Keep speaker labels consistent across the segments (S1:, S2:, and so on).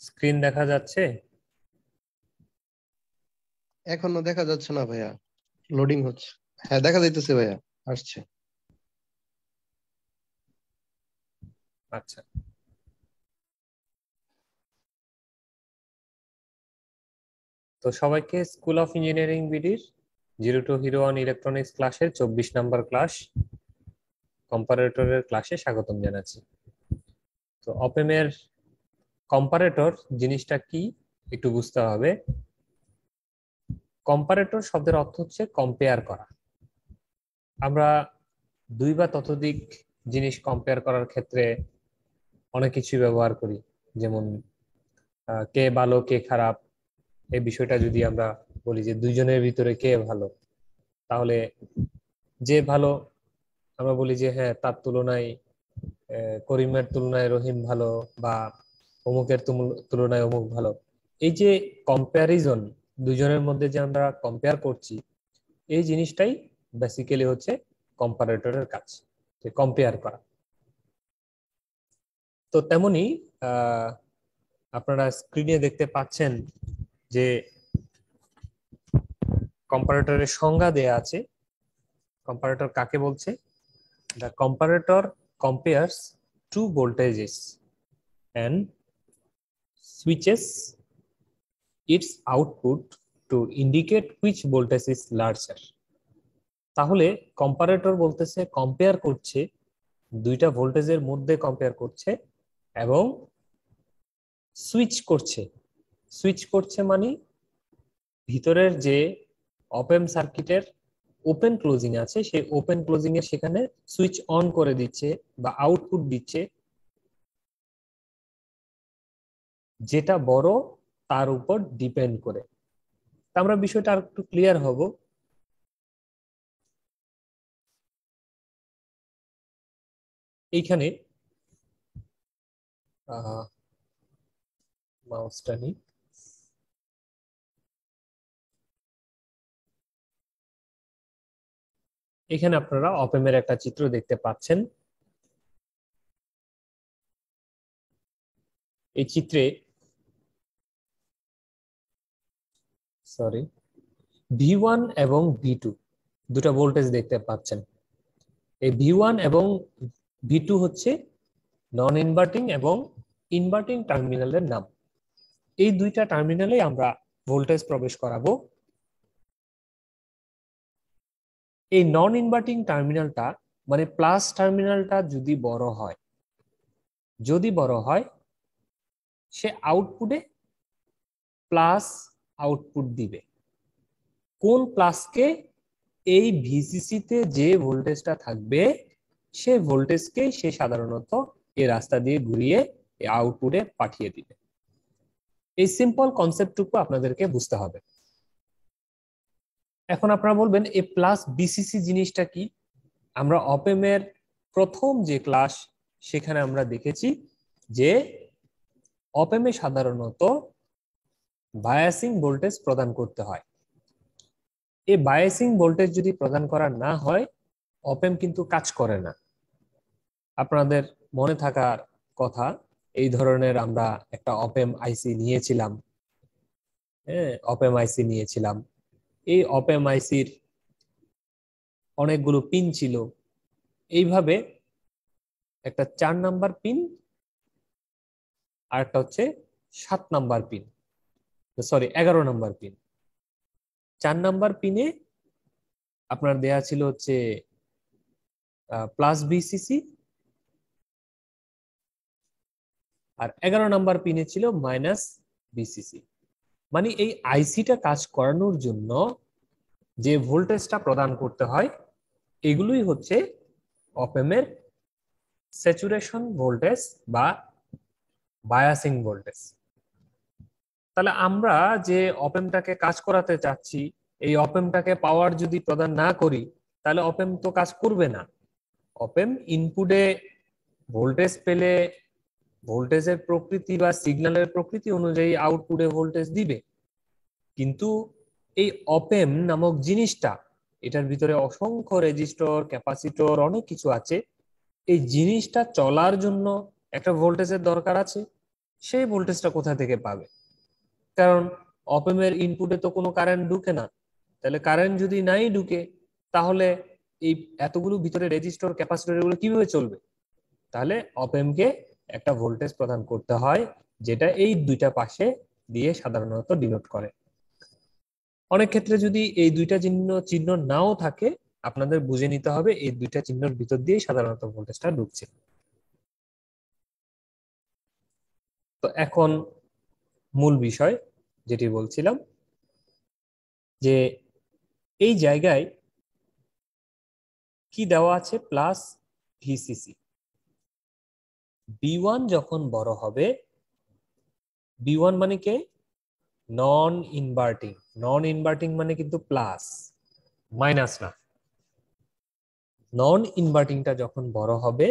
S1: Screen দেখা যাচ্ছে?
S2: এখনো দেখা যাচ্ছে না ভাইয়া, লোডিং হচ্ছে। হ্যাঁ দেখা যাইতেছে ভাইয়া, আসছে।
S1: আচ্ছা, তো সবাইকে স্কুল অফ ইঞ্জিনিয়ারিং বিডির 0 to Hero ইলেকট্রনিক্স ক্লাসের 24 নম্বর ক্লাস কম্পারেটরের ক্লাসে স্বাগতম জানাচ্ছি। তো অপেমের কম্পারেটর জিনিসটা কি একটু বুঝতে হবে। কম্পারেটর শব্দের অর্থ হচ্ছে কম্পেয়ার করা। আমরা দুই বা ততোধিক জিনিস কম্পেয়ার করার ক্ষেত্রে অনেক কিছু ব্যবহার করি, যেমন কে ভালো কে খারাপ। এই বিষয়টা যদি আমরা বলি যে দুইজনের ভিতরে কে ভালো, তাহলে যে ভালো আমরা বলি যে হ্যাঁ তার তুলনায় করিমের তুলনায় রহিম ভালো, বা অমুকের তুলনায় অমুক ভালো। এই যে কম্প্যারিজন, দুজনের মধ্যে যে আমরা কম্পেয়ার করছি, এই জিনিসটাই বেসিক্যালি হচ্ছে কম্পারেটরের কাজ, যে কম্পেয়ার করা। তো তেমনি আহ আপনারা স্ক্রিনে দেখতে পাচ্ছেন যে কম্পারেটরের সংজ্ঞা দেয়া আছে। কম্পারেটর কাকে বলছে? The comparator compares two voltages and switches its output to indicate which voltage is larger. তাহলে কম্পারেটর বলতেছে কম্পেয়ার করছে, দুইটা ভোল্টেজের মধ্যে কম্পেয়ার করছে এবং সুইচ করছে। সুইচ করছে মানে ভিতরের যে অপেম সার্কিটের ওপেন ক্লোজিং আছে, সেই ওপেন ক্লোজিং এর সেখানে সুইচ অন করে দিচ্ছে বা আউটপুট দিচ্ছে, যেটা বড় তার উপর ডিপেন্ড করে। আমরা বিষয়টা আর একটু ক্লিয়ার হব। এইখানে মাউসটা নিই। এখানে আপনারা অপেমের একটা চিত্র দেখতে পাচ্ছেন। এই চিত্রে V1 এবং V2 দুটা ভোল্টেজ দেখতে পাচ্ছেন। এই V1 এবং V2 হচ্ছে নন ইনভার্টিং এবং ইনভার্টিং টার্মিনালের নাম। এই দুইটা টার্মিনালে আমরা ভোল্টেজ প্রবেশ করাবো। এই নন ইনভার্টিং টার্মিনালটা মানে প্লাস টার্মিনালটা যদি বড় হয়, সে আউটপুটে প্লাস আউটপুট দিবে। কোন প্লাসকে? এই ভিসিসি তে যে ভোল্টেজটা থাকবে সে ভোল্টেজকে সে সাধারণত এই রাস্তা দিয়ে ঘুরিয়ে আউটপুটে পাঠিয়ে দিবে। এই সিম্পল কনসেপ্টটুকু আপনাদেরকে বুঝতে হবে। এখন আপনারা বলবেন এই প্লাস বিসিসি জিনিসটা কি? আমরা অপেমের প্রথম যে ক্লাস সেখানে আমরা দেখেছি যে অপেমে সাধারণত বায়াসিং ভোল্টেজ প্রদান করতে হয়। এই বায়াসিং ভোল্টেজ যদি প্রদান করা না হয়, অপেম কিন্তু কাজ করে না। আপনাদের মনে থাকার কথা, এই ধরনের আমরা একটা অপেম আইসি নিয়েছিলাম। হ্যাঁ, অপেম আইসি নিয়েছিলাম। এই অপেম আইসির অনেকগুলো পিন ছিল। এইভাবে একটা 4 নাম্বার পিন আর একটা হচ্ছে 7 number pin, 11 number pin. 4 number পিনে আপনার দেয়া ছিল হচ্ছে প্লাস বিসিসি, আর 11 নাম্বার পিনে ছিল মাইনাস বিসিসি। মানে এই আইসিটা কাজ করানোর জন্য যে ভোল্টেজটা প্রদান করতে হয়, এগুলোই হচ্ছে অপেমের স্যাচুরেশন ভোল্টেজ বা বায়াসিং ভোল্টেজ। তাহলে আমরা যে অপেমটাকে কাজ করাতে চাচ্ছি, এই অপেমটাকে পাওয়ার যদি প্রদান না করি, তাহলে অপেম তো কাজ করবে না। অপেম ইনপুটে ভোল্টেজ পেলে ভোল্টেজের প্রকৃতি বা সিগন্যালের প্রকৃতি অনুযায়ী আউটপুটে ভোল্টেজ দিবে। কিন্তু এই অপেম নামক জিনিসটা, এটার ভিতরে অসংখ্য রেজিস্টর, ক্যাপাসিটর, অনেক কিছু আছে। এই জিনিসটা চলার জন্য একটা ভোল্টেজের দরকার আছে। সেই ভোল্টেজটা কোথা থেকে পাবে? কারণ অপ এর ইনপুটে তো কোনো কারেন্ট ঢুকে না, তাহলে কারেন্ট যদি নাই ঢুকে তাহলে এই এতগুলো ভিতরে রেজিস্টর ক্যাপাসিটর এগুলো কিভাবে চলবে? তাহলে অপ কে একটা ভোল্টেজ প্রদান করতে হয়, যেটা এই দুইটা পাশে দিয়ে সাধারণত ডিনোট করে। অনেক ক্ষেত্রে যদি এই দুইটা চিহ্ন চিহ্ন নাও থাকে, আপনাদের বুঝে নিতে হবে এই দুইটা চিহ্নের ভিতর দিয়ে সাধারণত ভোল্টেজটা ঢুকছে। তো এখন মূল বিষয় যেটি বলছিলাম, যে এই জায়গায় কি দেওয়া আছে? Plus VCC. বি1 যখন বড় হবে, বি1 মানে কে? নন ইনভার্টিং। নন ইনভার্টিং মানে কিন্তু প্লাস, মাইনাস না। নন ইনভার্টিংটা যখন বড় হবে,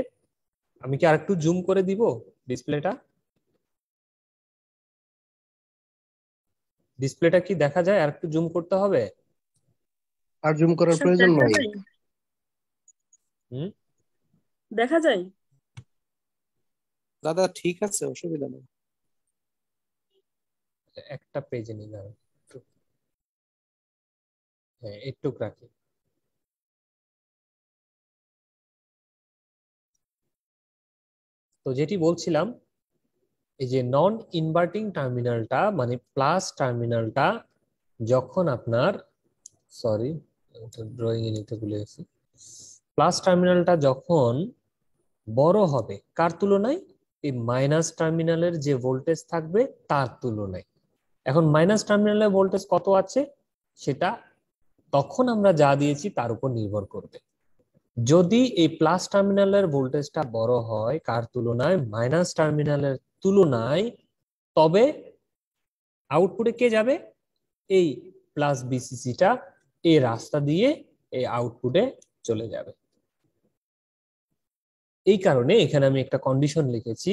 S1: আমি কি আরেকটু জুম করে দিব ডিসপ্লেটা? ডিসপ্লেটা কি দেখা যায়? আরেকটু জুম করতে হবে?
S2: আর জুম করার
S3: স্যার
S2: প্রয়োজন
S3: দেখা
S2: নাই।
S3: যায়?
S1: হুম,
S3: দেখা যায়?
S4: দাদা ঠিক আছে, অসুবিধা নেই।
S1: একটা পেজে নিলাম, হ্যাঁ একটু রাখি। তো যেটি বলছিলাম, এই যে নন ইনভার্টিং টার্মিনালটা মানে প্লাস টার্মিনালটা যখন আপনার, সরি ড্রয়িং এ নিতে ভুলে গেছি, প্লাস টার্মিনালটা যখন বড় হবে কার তুলনায়? এই মাইনাস টার্মিনালের যে ভোল্টেজ থাকবে তার তুলনায়। এখন মাইনাস টার্মিনালের ভোল্টেজ কত আছে সেটা তখন আমরা যা দিয়েছি তার উপর নির্ভর করবে। যদি এই প্লাস টার্মিনালের ভোল্টেজটা বড় হয় কার তুলনায়? মাইনাস টার্মিনালের তুলনায়, তবে আউটপুটে কে যাবে? এই প্লাস বিসিসিটা এই রাস্তা দিয়ে এই আউটপুটে চলে যাবে। এই কারণে এখানে আমি একটা কন্ডিশন লিখেছি,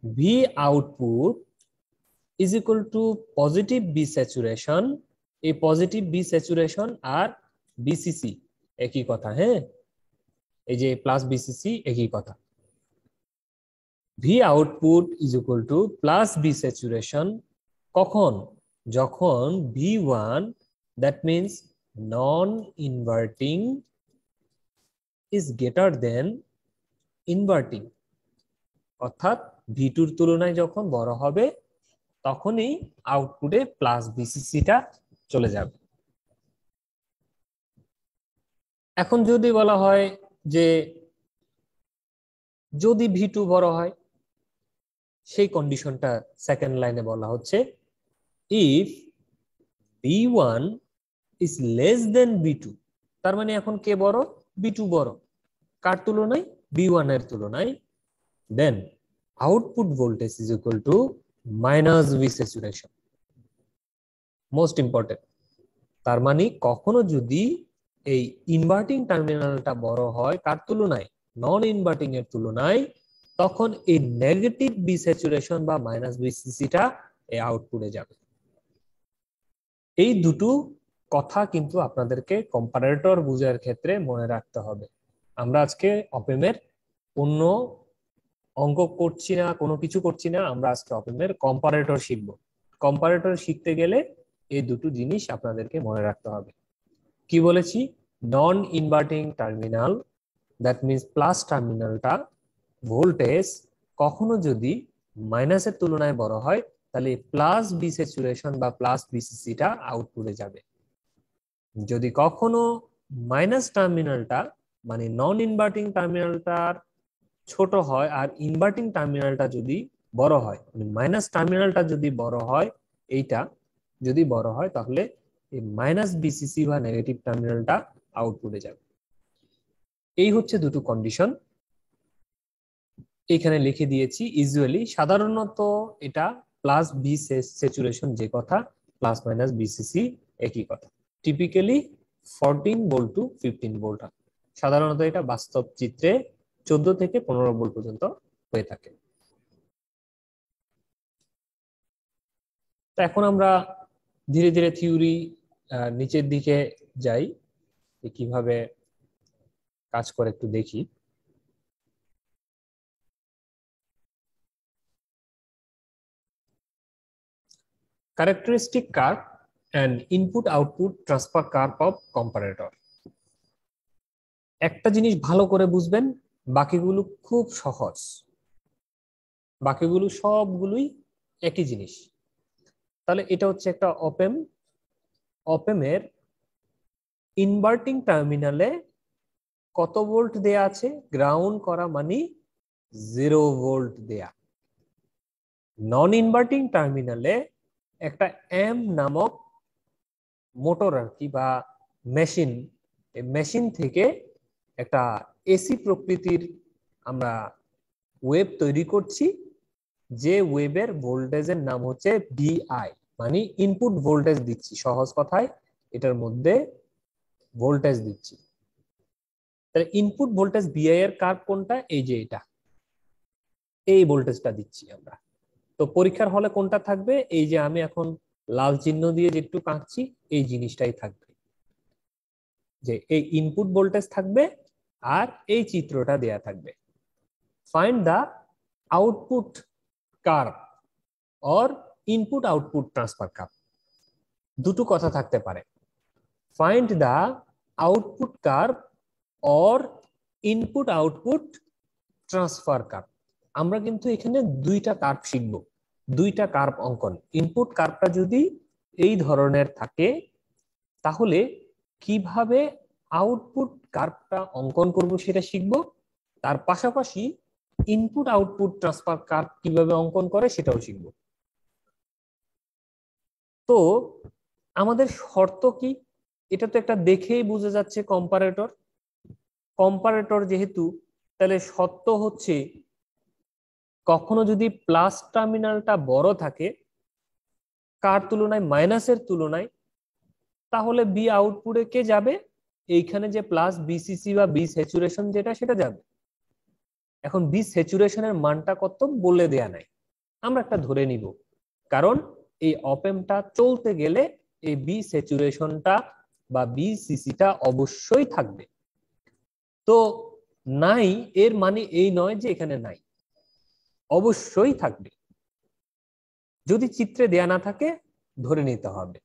S1: v output is equal to positive b saturation. এই পজিটিভ বি স্যাচুরেশন আর বিসিসি একই কথা, হ্যাঁ, এই যে প্লাস বিসিসি একই কথা। V output is equal to plus B saturation কখন? যখন ভি1 that means non inverting is greater then inverting, অর্থাৎ ভি2 এর তুলনায় যখন বড় হবে তখনই আউটপুটে প্লাস বিসিসিটা চলে যাবে। এখন যদি বলা হয় যে যদি ভি2 বড় হয়, সেই কন্ডিশনটা সেকেন্ড লাইনে বলা হচ্ছে, if B one is less than B two, তার মানে এখন কে বড়? বি2 বড়। কার তুলনায়? বি1 এর তুলনায়। Then output voltage is equal to minus V saturation. Most important. তার মানে কখনো যদি এই ইনভার্টিং টার্মিনালটা বড় হয় কার তুলনায়? নন ইনভার্টিং এর তুলনায়, তখন এই নেগেটিভ বি স্যাচুরেশন বা মাইনাস বিসিসিটা এই আউটপুটে যাবে। এই দুটো কথা কিন্তু আপনাদেরকে কম্পারেটর বুঝার ক্ষেত্রে মনে রাখতে হবে। আমরা আজকে অপেমের অন্য অঙ্ক করছি না, কোনো কিছু করছি না, আমরা আজকে অপেমের কম্পারেটর শিখব। কম্পারেটর শিখতে গেলে এই দুটো জিনিস আপনাদেরকে মনে রাখতে হবে। কি বলেছি? Non inverting terminal that means plus টার্মিনালটা ভোল্টেজ কখনো যদি মাইনাসের তুলনায় বড় হয়, তাহলে প্লাস বি স্যাচুরেশন বা প্লাস বিসিসিটা আউটপুটে যাবে। যদি কখনো মাইনাস টার্মিনালটা মানে নন ইনভার্টিং টার্মিনালটার ছোট হয় আর ইনভার্টিং টার্মিনালটা যদি বড় হয়, মানে মাইনাস টার্মিনালটা যদি বড় হয়, এইটা যদি বড় হয়, তাহলে এই মাইনাস বিসিসি বা নেগেটিভ টার্মিনালটা আউটপুটে যাবে। এই হচ্ছে দুটো কন্ডিশন এখানে লিখে দিয়েছি। ইউজুয়ালি সাধারণত এটা প্লাস বি স্যাচুরেশন যে কথা, প্লাস মাইনাস বিসিসি একই কথা। টিপিক্যালি 14 ভোল্ট টু 15 ভোল্ট, সাধারণত এটা বাস্তব চিত্রে 14 থেকে 15 ভোল্ট পর্যন্ত হয়ে থাকে। তো এখন আমরা ধীরে ধীরে থিওরি নিচের দিকে যাই, কিভাবে কাজ করে একটু দেখি। characteristic curve and input output transfer curve of comparator। একটা জিনিস ভালো করে বুঝবেন, বাকিগুলো খুব সহজ, বাকিগুলো সবগুলোই একই জিনিস। তাহলে এটা হচ্ছে একটা অপেম, অপেমের ইনভার্টিং টার্মিনালে কত ভোল্ট দেয়া আছে, গ্রাউন্ড করা মানে 0 ভোল্ট দেয়া। নন ইনভার্টিং টার্মিনালে একটা এম নামক মোটর আর কি বা মেশিন, এই মেশিন থেকে একটা এসি প্রকৃতির আমরা ওয়েভ তৈরি করছি, যে ওয়েভের ভোল্টেজের নাম হচ্ছে ভিআই, মানে ইনপুট ভোল্টেজ দিচ্ছি, সহজ কথায় এটার মধ্যে ভোল্টেজ দিচ্ছি। তাহলে ইনপুট ভোল্টেজ ভিআই এর কার্ভ কোনটা, এই যে এটা, এই ভোল্টেজটা দিচ্ছি আমরা। তো পরীক্ষার হলে কোনটা থাকবে, এই যে আমি এখন লাল চিহ্ন দিয়ে যেটু আঁকছি এই জিনিসটাই থাকবে, যে এই ইনপুট ভোল্টেজ থাকবে আর এই চিত্রটা দেয়া থাকবে। Find the output curve or input output transfer curve. দুটো কথা থাকতে পারে, find the output curve or input output transfer curve. আমরা কিন্তু এখানে দুইটা কার্ভ শিখবো, দুইটা কার্ভ অঙ্কন। ইনপুট কার্ভটা যদি এই ধরনের থাকে তাহলে কিভাবে আউটপুট কার্ভটা অঙ্কন করব সেটা শিখবো, তার পাশাপাশি ইনপুট আউটপুট ট্রান্সফার কার্ভ কিভাবে অঙ্কন করে সেটাও শিখবো। তো আমাদের শর্ত কি, এটা তো একটা দেখেই বোঝা যাচ্ছে কম্পারেটর। কম্পারেটর যেহেতু, তাহলে শর্ত হচ্ছে কখনো যদি প্লাস টার্মিনালটা বড় থাকে কার তুলনায়, মাইনাসের তুলনায়, তাহলে বি আউটপুটে কে যাবে, এইখানে যে প্লাস বিসিসি বা বি স্যাচুরেশন যেটা সেটা যাবে। এখন বি স্যাচুরেশনের মানটা কত বলে দেয়া নাই, আমরা একটা ধরে নিব, কারণ এই অপেমটা চলতে গেলে এই বি স্যাচুরেশনটা বা বিসিসিটা অবশ্যই থাকবে। তো নাই এর মানে এই নয় যে এখানে নাই, অবশ্যই থাকবে। যদি চিত্রে দেয়া না থাকে ধরে নিতে হবে,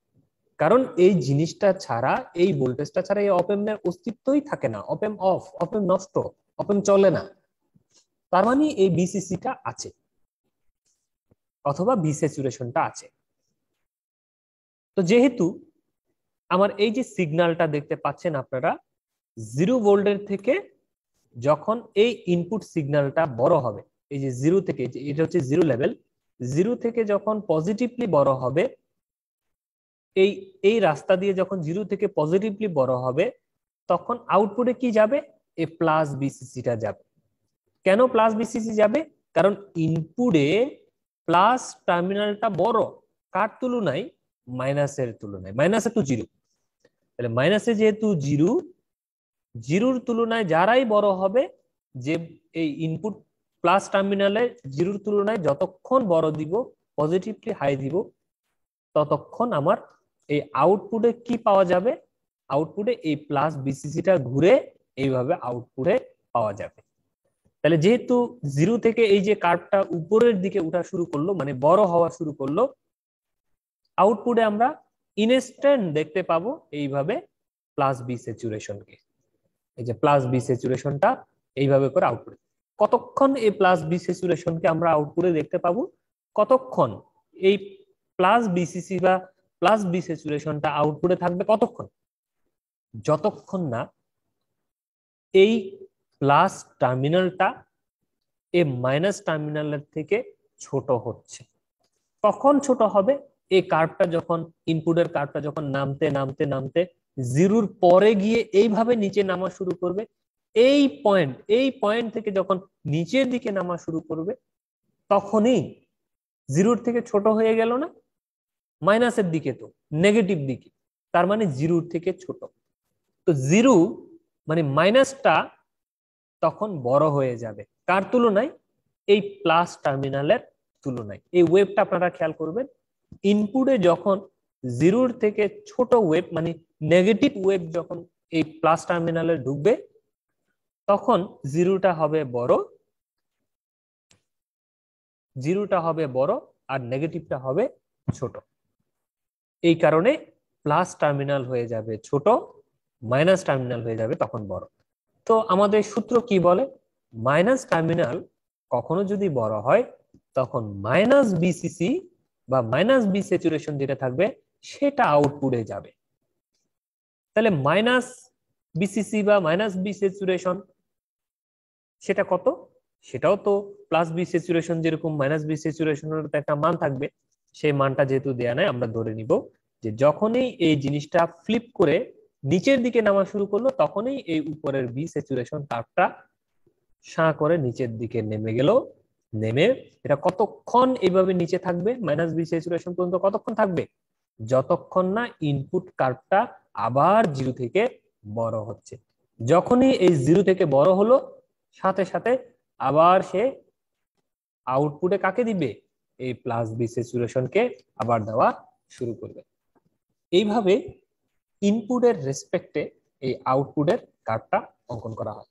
S1: কারণ এই জিনিসটা ছাড়া, এই ভোল্টেজটা ছাড়া এই অপেমের অস্তিত্বই থাকে না। অপেম অফ, অপেম নষ্ট, অপেম চলে না, তার মানে এই বিসিসিটা আছে অথবা বি স্যাচুরেশনটা আছে। তো যেহেতু আমার এই যে সিগন্যালটা দেখতে পাচ্ছেন আপনারা, 0 ভোল্টের থেকে যখন এই ইনপুট সিগন্যালটা বড় হবে, এই যে 0 থেকে, এটা হচ্ছে 0 লেভেল, 0 থেকে যখন পজিটিভলি বড় হবে, এই এই রাস্তা দিয়ে যখন 0 থেকে পজিটিভলি বড় হবে, তখন আউটপুটে কি যাবে, এ প্লাস বিসিসিটা যাবে। কেন প্লাস বিসিসি যাবে, কারণ ইনপুটে প্লাস টার্মিনালটা বড় কার তুলনায়, মাইনাসের তুলনায়, মাইনাসে তো 0, তাহলে মাইনাসে যেহেতু 0, 0-র তুলনায় যারাই বড় হবে, যে এই ইনপুট প্লাস টার্মিনালে 0-র তুলনায় যতক্ষণ বড় দিব, পজিটিভলি হাই দিব, ততক্ষণ আমার এই আউটপুটে কি পাওয়া যাবে, আউটপুটে এই প্লাস বিসিসিটা ঘুরে এইভাবে আউটপুটে পাওয়া যাবে। তাহলে যেহেতু 0 থেকে এই যে কার্ভটা উপরের দিকে উঠা শুরু করলো, মানে বড় হওয়া শুরু করলো, আউটপুটে আমরা ইনস্ট্যান্ট দেখতে পাবো এইভাবে প্লাস বি স্যাচুরেশনকে। এই যে প্লাস বি স্যাচুরেশনটা এইভাবে করে আউটপুটে, কতক্ষণ এই প্লাস বি স্যাচুরেশনকে আমরা আউটপুটে দেখতে পাবো, কতক্ষণ এই প্লাস বিসিসি বা প্লাস বি স্যাচুরেশনটা আউটপুটে থাকবে, কতক্ষণ, যতক্ষণ না এই প্লাস টার্মিনালটা এই মাইনাস টার্মিনালের থেকে ছোট হচ্ছে। কখন ছোট হবে, এই কার্ভটা যখন, ইনপুটের কার্ভটা যখন নামতে নামতে নামতে 0-র পরে গিয়ে এইভাবে নিচে নামা শুরু করবে, এই পয়েন্ট থেকে যখন নিচের দিকে নামা শুরু করবে, তখনই 0-র থেকে ছোট হয়ে গেল না, মাইনাসের দিকে, তো নেগেটিভ দিকে, তার মানে 0-র থেকে ছোট। তো 0 মানে মাইনাসটা তখন বড় হয়ে যাবে কার তুলনায়, এই প্লাস টার্মিনালের তুলনায়। এই ওয়েভটা আপনারা খেয়াল করবেন, ইনপুটে যখন 0-র থেকে ছোট ওয়েভ মানে নেগেটিভ ওয়েভ যখন এই প্লাস টার্মিনালে ঢুকবে, তখন 0টা হবে বড়, 0টা হবে বড় আর নেগেটিভটা হবে ছোট। এই কারণে প্লাস টার্মিনাল হয়ে যাবে ছোট, মাইনাস টার্মিনাল হয়ে যাবে তখন বড়। তো আমাদের সূত্র কি বলে, মাইনাস টার্মিনাল কখনো যদি বড় হয় তখন মাইনাস বিসিসি বা মাইনাস বি স্যাচুরেশন যেটা থাকবে সেটা আউটপুটে যাবে। তাহলে মাইনাস বিসিসি বা মাইনাস বি স্যাচুরেশন সেটা কত, সেটাও তো প্লাস বি স্যাচুরেশন যেরকম মাইনাস বি স্যাচুরেশনের একটা মান থাকবে। সেই মানটা যেহেতু দেয়া নাই, আমরা ধরে নিব যে যখনই এই জিনিসটা ফ্লিপ করে নিচের দিকে নামা শুরু করলো তখনই এই উপরের বি স্যাচুরেশন তাপটা সাঁ করে নিচের দিকে নেমে গেল। নেমে এটা কতক্ষণ এইভাবে নিচে থাকবে মাইনাস বি স্যাচুরেশন পর্যন্ত, কতক্ষণ থাকবে, যতক্ষণ না ইনপুট কার্ভটা আবার জিরো থেকে বড় হচ্ছে। যখনই এই জিরো থেকে বড় হলো সাথে সাথে আবার সে আউটপুটে কাকে দিবে, এই প্লাস বি স্যাচুরেশনকে আবার দেওয়া শুরু করবে। এইভাবে ইনপুটের রেসপেক্টে এই আউটপুটের কার্ভটা অঙ্কন করা হয়।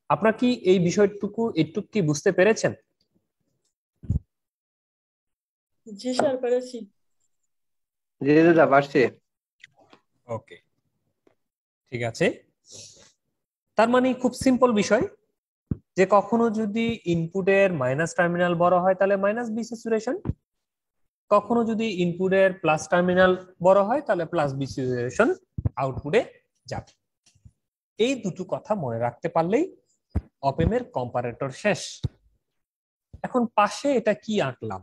S1: আপনারা কি এই বিষয়টুকু একটু কি বুঝতে পেরেছেন?
S3: জি স্যার, পেরেছি।
S2: জি দাদা পারছি।
S1: ওকে, ঠিক আছে। তার মানে খুব সিম্পল বিষয় যে কখনো যদি ইনপুটের মাইনাস টার্মিনাল বড় হয় তাহলে মাইনাস বি স্যাচুরেশন, কখনো যদি ইনপুটের প্লাস টার্মিনাল বড় হয় তাহলে প্লাস বি স্যাচুরেশন আউটপুটে যাবে। এই দুটো কথা মনে রাখতে পারলেই অপেমের কম্পারেটর শেষ। এখন পাশে এটা কি আঁকলাম,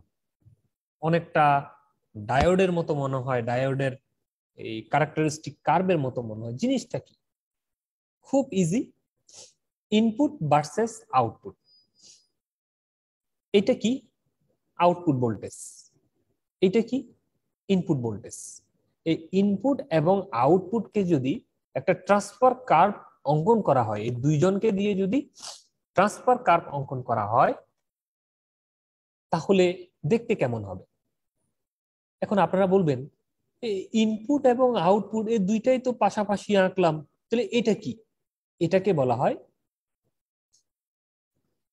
S1: অনেকটা ডায়োডের মতো মনে হয়, ডায়োডের এই ক্যারেক্টারিস্টিক কার্ভের মতো মনে হয়। জিনিসটা কি, খুব ইজি, ইনপুট ভার্সেস আউটপুট। এটা কি, আউটপুট ভোল্টেজ। এটা কি, ইনপুট ভোল্টেজ। এই ইনপুট এবং আউটপুটকে যদি একটা ট্রান্সফার কার্ভ অঙ্কন করা হয়, এই দুইজনকে দিয়ে যদি ট্রান্সফার কার্ভ অঙ্কন করা হয় তাহলে দেখতে কেমন হবে। এখন আপনারা বলবেন ইনপুট এবং আউটপুট এই দুইটাই তো পাশাপাশি আঁকলাম, তাহলে এটা কি? এটাকে বলা হয়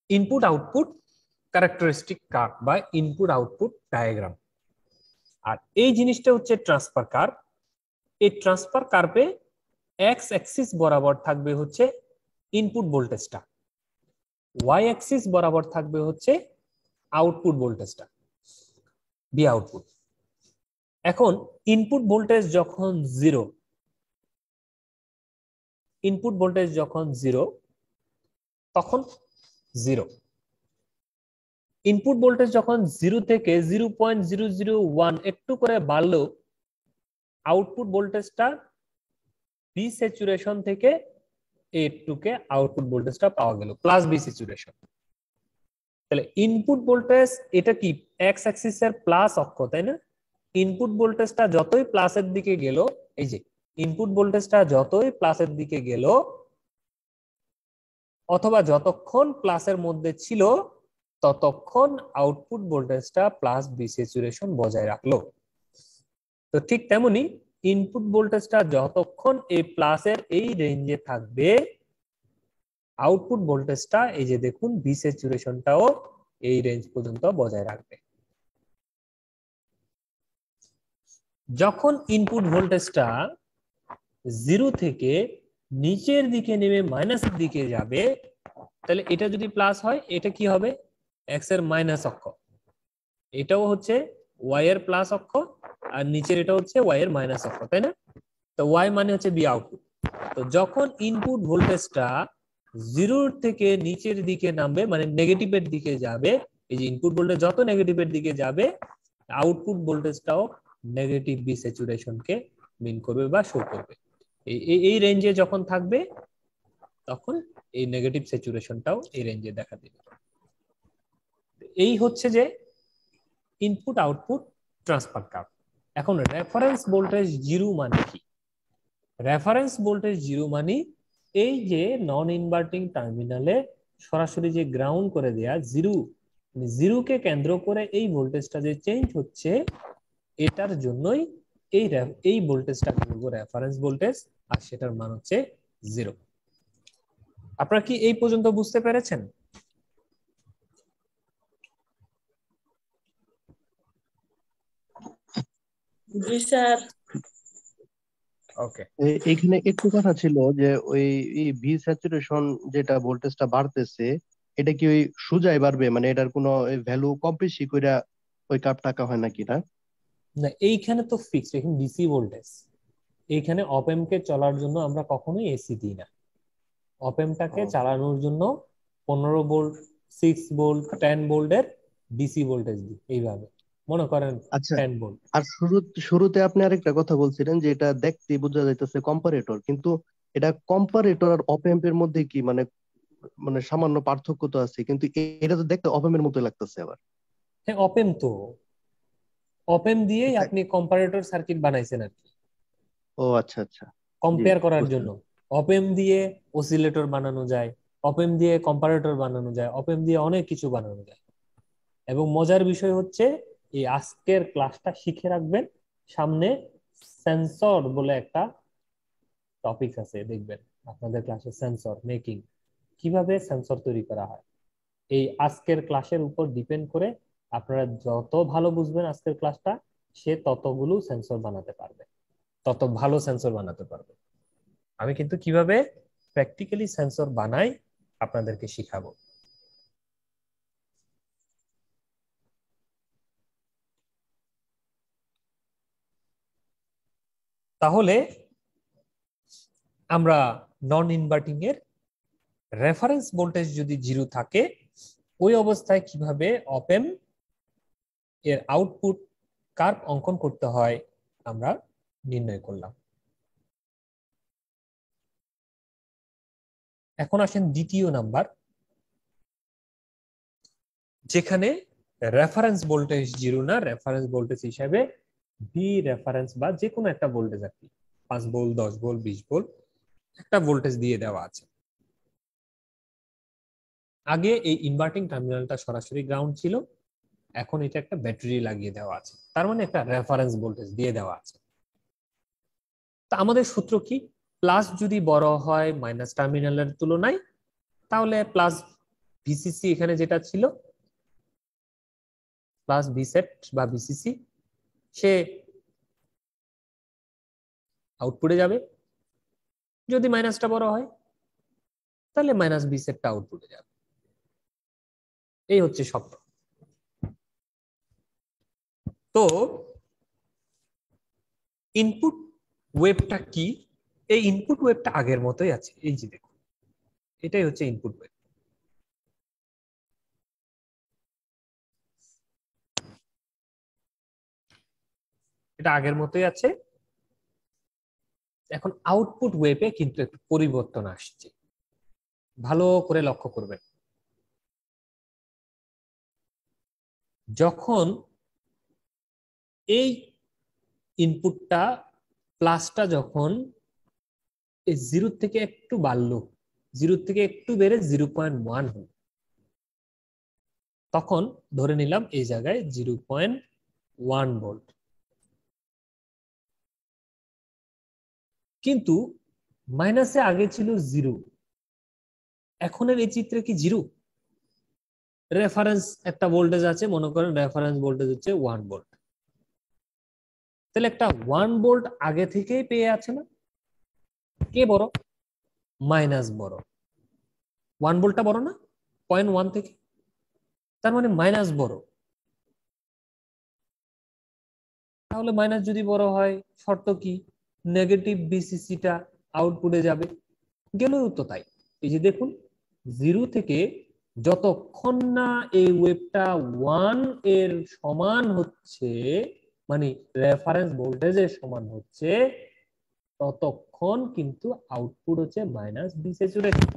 S1: ইনপুট আউটপুট ক্যারেক্টারিস্টিক কার্ভ বা ইনপুট আউটপুট ডায়াগ্রাম। আর এই জিনিসটা হচ্ছে ট্রান্সফার কার্ভ। এই ট্রান্সফার কার্ভে এক্স অ্যাক্সিস বরাবর থাকবে হচ্ছে ইনপুট ভোল্টেজটা, ওয়াই অ্যাক্সিস বরাবর থাকবে হচ্ছে আউটপুট ভোল্টেজটা, বি আউটপুট। এখন ইনপুট ভোল্টেজ যখন জিরো, ইনপুট ভোল্টেজ যখন জিরো তখন জিরো, ইনপুট ভোল্টেজ যখন জিরো থেকে 0.001 একটু করে বাড়লেও আউটপুট ভোল্টেজটা বি স্যাচুরেশন থেকে একটু কে আউটপুট ভোল্টেজটা পাওয়া গেল প্লাস বি স্যাচুরেশন। তাহলে ইনপুট ভোল্টেজ এটা কি এক্স অ্যাক্সিস এর প্লাস অক্ষ, তাই না? ইনপুট ভোল্টেজটা যতই প্লাসের দিকে গেল, এই যে ইনপুট ভোল্টেজটা যতই প্লাসের দিকে গেল অথবা যতক্ষণ প্লাসের মধ্যে ছিল ততক্ষণ আউটপুট ভোল্টেজটা প্লাস বি স্যাচুরেশন বজায় রাখলো। তো ঠিক তেমনি ইনপুট ভোল্টেজটা যতক্ষণ এই প্লাসের এই রেঞ্জে থাকবে আউটপুট ভোল্টেজটা এই যে দেখুন বি স্যাচুরেশনটাও এই রেঞ্জ পর্যন্ত বজায় রাখবে। যখন ইনপুট ভোল্টেজটা জিরো থেকে নিচের দিকে নেমে মাইনাসের দিকে যাবে তাহলে এটা যদি প্লাস হয় এটা কি হবে, এক্স এর মাইনাস অক্ষ, এটাও হচ্ছে ওয়াই এর প্লাস অক্ষ, আর নিচের এটা হচ্ছে ওয়াই এর মাইনাস অক্ষ, তাই না? তো ওয়াই মানে হচ্ছে বি আউটপুট। তো যখন ইনপুট ভোল্টেজটা জিরোর থেকে নিচের দিকে নামবে মানে নেগেটিভের দিকে যাবে, এই যে ইনপুট ভোল্টেজ যত নেগেটিভের দিকে যাবে আউটপুট ভোল্টেজটাও নেগেটিভ বি স্যাচুরেশনকে মিন করবে বা শো করবে। এই রেঞ্জে যখন থাকবে তখন এই নেগেটিভ স্যাচুরেশনটাও এই রেঞ্জে দেখা দেবে। এই হচ্ছে যে ইনপুট আউটপুট ট্রান্সফার কার্ভ। এখন রেফারেন্স ভোল্টেজ জিরো মানে কি? রেফারেন্স ভোল্টেজ জিরো মানে এই যে নন ইনভার্টিং টার্মিনালে সরাসরি যে গ্রাউন্ড করে দেয়া জিরো, জিরোকে কেন্দ্র করে এই ভোল্টেজটা যে চেঞ্জ হচ্ছে এটার জন্যই এই ভোল্টেজটা বলবো রেফারেন্স ভোল্টেজ, আর সেটার মান হচ্ছে জিরো। আপনারা কি এই পর্যন্ত বুঝতে পেরেছেন?
S3: জি স্যার।
S1: ওকে,
S2: এইখানে একটু কথা ছিল যে ওই ভি স্যাচুরেশন যেটা ভোল্টেজটা বাড়তেছে, এটা কি ওই সোজাই বাড়বে, মানে এটার কোনো ভ্যালু কম বেশি কইরা ওই কাপ টাকা হয় নাকি না?
S1: না এইখানে তো ফিক্সড, এখানে ডিসি ভোল্টেজ। এইখানে অপএম কে চলার জন্য আমরা কখনোই এসি দিই না। অপএমটাকে
S2: ও,
S1: চালানোর জন্য 15 ভোল্ট, 6 ভোল্ট, 10 ভোল্টের ডিসি ভোল্টেজ দিই এইভাবে, মনে করেন
S2: আচ্ছা।
S1: 10 ভোল্ট।
S2: আর শুরুতে আপনি আরেকটা কথা বলছিলেন যে এটা দেখতে বোঝা যাইতেছে কম্পারেটর, কিন্তু এটা কম্পারেটর আর অপ এম্প এর মধ্যে কি মানে মানে সামান্য পার্থক্য তো আছে, কিন্তু এটা তো দেখতে অপ এম্প এর মতো লাগতেছে আবার।
S1: হ্যাঁ অপেম তো, অপেম দিয়েই
S2: তাই-
S1: আপনি কম্পারেটর সার্কিট বানাইছেন আর কি,
S2: ও আচ্ছা আচ্ছা। জি,
S1: কম্পেয়ার করার
S2: বুঝতে
S1: জন্য।
S2: পারছি।
S1: অপেম দিয়ে অসিলেটর বানানো যায়, অপেম দিয়ে কম্পারেটর বানানো যায়, অপেম দিয়ে অনেক কিছু বানানো যায়। এবং মজার বিষয় হচ্ছে এই আজকের ক্লাসটা শিখে রাখবেন, সামনে সেন্সর বলে একটা টপিক আছে, দেখবেন আপনাদের ক্লাসে সেন্সর মেকিং, কিভাবে সেন্সর তৈরি করা হয়। এই আজকের ক্লাসের উপর ডিপেন্ড করে আপনারা যত ভালো বুঝবেন আজকের ক্লাসটা, সে ততগুলো সেন্সর বানাতে পারবে, তত ভালো সেন্সর বানাতে পারবে। আমি কিন্তু কিভাবে প্র্যাকটিক্যালি সেন্সর বানাই আপনাদেরকে শিখাবো। তাহলে আমরা নন ইনভার্টিং এর রেফারেন্স ভোল্টেজ যদি 0 থাকে, ওই অবস্থায় কিভাবে অপেম এর আউটপুট কার্ভ অঙ্কন করতে হয় আমরা নির্ণয় করলাম। এখন আসেন দ্বিতীয় নাম্বার, যেখানে রেফারেন্স ভোল্টেজ 0 না, রেফারেন্স ভোল্টেজ হিসাবে ভি রেফারেন্স বা যে কোনো একটা ভোল্টেজ আর কি, 5 ভোল্ট, 10 ভোল্ট, 20 ভোল্ট একটা ভোল্টেজ দিয়ে দেওয়া আছে। আগে এই ইনভার্টিং টার্মিনালটা সরাসরি গ্রাউন্ড ছিল, এখন এটা একটা ব্যাটারি লাগিয়ে দেওয়া আছে, তার মানে একটা রেফারেন্স ভোল্টেজ দিয়ে দেওয়া আছে। তা আমাদের সূত্র কি? প্লাস যদি বড় হয় মাইনাস টার্মিনালের তুলনায়, তাহলে প্লাস ভিসিসি এখানে যেটা ছিল, প্লাস ভিসেট বা ভিসিসি, সে আউটপুটে যাবে। যদি মাইনাসটা বড় হয় তাহলে মাইনাস ভিসেটটা আউটপুটে যাবে। এই হচ্ছে শব্দ। তো ইনপুট ওয়েভটা কি? এই ইনপুট ওয়েভটা আগের মতোই আছে, এই যে দেখুন, এটাই হচ্ছে ইনপুট ওয়েভ। এটা আগের মতোই আছে। এখন আউটপুট ওয়েভে কিন্তু একটু পরিবর্তন আসছে, ভালো করে লক্ষ্য করবেন। যখন এই ইনপুটটা প্লাসটা যখন এই 0 থেকে একটু বাড়লো, 0 থেকে একটু বেড়ে 0.1 হল, তখন ধরে নিলাম এই জায়গায় 0.1 ভোল্ট। কিন্তু মাইনাসে আগে ছিল 0, এখনের এই চিত্রে কি 0? রেফারেন্স একটা ভোল্টেজ আছে, মনে করেন রেফারেন্স ভোল্টেজ হচ্ছে 1 ভোল্ট। তাহলে একটা 1 ভোল্ট আগে থেকেই পেয়ে আছে না? কে বড়? মাইনাস বড়। 1 ভোল্টটা বড় না 0.1 থেকে? তার মানে মাইনাস বড়। তাহলে মাইনাস যদি বড় হয়, শর্ত কি? নেগেটিভ বিসিসিটা আউটপুটে যাবে। গেলেও তো তাই। এই যে দেখুন, 0 থেকে যতক্ষণ না এই ওয়েভটা 1 এর সমান হচ্ছে, মানে রেফারেন্স ভোল্টেজের সমান হচ্ছে, ততক্ষণ কিন্তু আউটপুট হচ্ছে মাইনাস বি স্যাচুরেশন।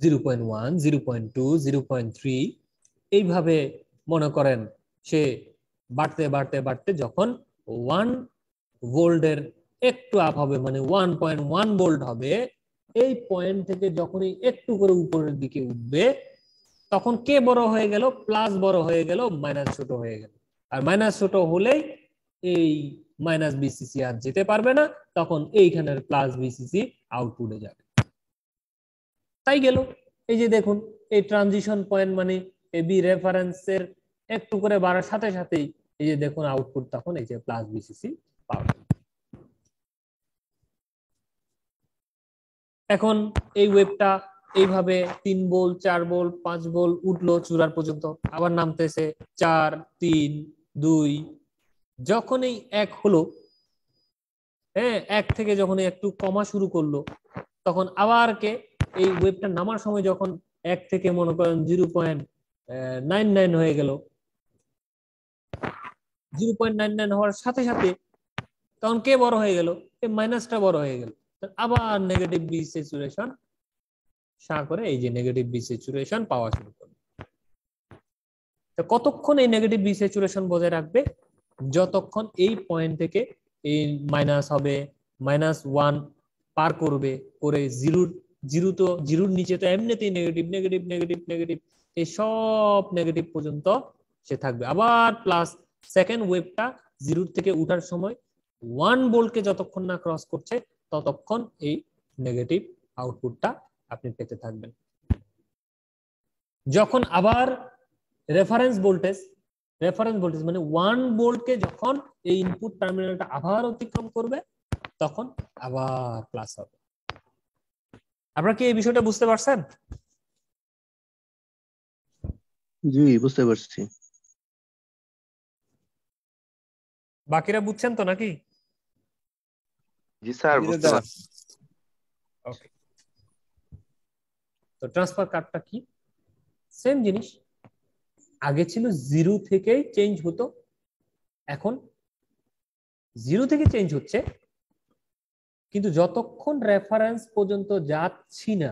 S1: 0.1, 0.2, 0.3 এইভাবে মনে করেন সে বাড়তে বাড়তে বাড়তে যখন 1 ভোল্টের একটু আপ হবে, মানে 1.1 ভোল্ট হবে, এই পয়েন্ট থেকে যখনই একটু করে উপরের দিকে উঠবে, তখন কে বড় হয়ে গেল? প্লাস বড় হয়ে গেল, মাইনাস ছোট হয়ে গেল। আর মাইনাস ছোট হলেই এই মাইনাস বিসিসি আর যেতে পারবে না, তখন এইখানের প্লাস বিসিসি আউটপুটে যাবে। তাই গেল। এই যে দেখুন, এই ট্রানজিশন পয়েন্ট মানে এবি রেফারেন্সের একটু করে বাড়ার সাথে সাথেই এই যে দেখুন আউটপুট তখন এই যে প্লাস বিসিসি পাওয়া গেল। এখন এই ওয়েবটা এইভাবে 3 ভোল্ট 4 ভোল্ট 5 ভোল্ট উঠলো চূড়ার পর্যন্ত, আবার নামতেছে 4 3 2, যখন এই 1 হলো, হ্যাঁ 1 থেকে যখন একটু কমা শুরু করলো তখন আবার কে এই ওয়েবটা নামার সময় যখন 1 থেকে মনে করেন 0.99 হয়ে গেল, 0.99 হওয়ার সাথে সাথে তখন কে বড় হয়ে গেল, এই মাইনাসটা বড় হয়ে গেল, আবার নেগেটিভ বি স্যাচুরেশন করে এই যে নেগেটিভ বি স্যাচুরেশন পাওয়া শুরু করবে। তো কতক্ষণ এই নেগেটিভ বি স্যাচুরেশন বজায় রাখবে? যতক্ষণ এই পয়েন্ট থেকে এই মাইনাস হবে, -1 পার করবে, করে জিরোর নিচে তো এমনিতেই নেগেটিভ নেগেটিভ নেগেটিভ নেগেটিভ, এই সব নেগেটিভ পর্যন্ত সে থাকবে। আবার প্লাস সেকেন্ড ওয়েভটা জিরোর থেকে উঠার সময় 1 ভোল্টকে যতক্ষণ না ক্রস করছে ততক্ষণ এই নেগেটিভ আউটপুটটা আপনি পেতে থাকবেন। যখন আবার রেফারেন্স ভোল্টেজ মানে 1 ভোল্টকে যখন এই ইনপুট টার্মিনালটা আবার অতিক্রম করবে তখন আবার প্লাস হবে। আপনারা কি এই বিষয়টা বুঝতে পারছেন?
S2: জি বুঝতে পারছি।
S1: বাকিরা বুঝছেন তো নাকি?
S4: জি স্যার, বুঝতে পারছি।
S1: ওকে, তো ট্রান্সফার কার্ডটা কি? সেম জিনিস, আগে ছিল 0 থেকে চেঞ্জ হতো, এখন 0 থেকে চেঞ্জ হচ্ছে, কিন্তু যতক্ষণ রেফারেন্স পর্যন্ত যাচ্ছি না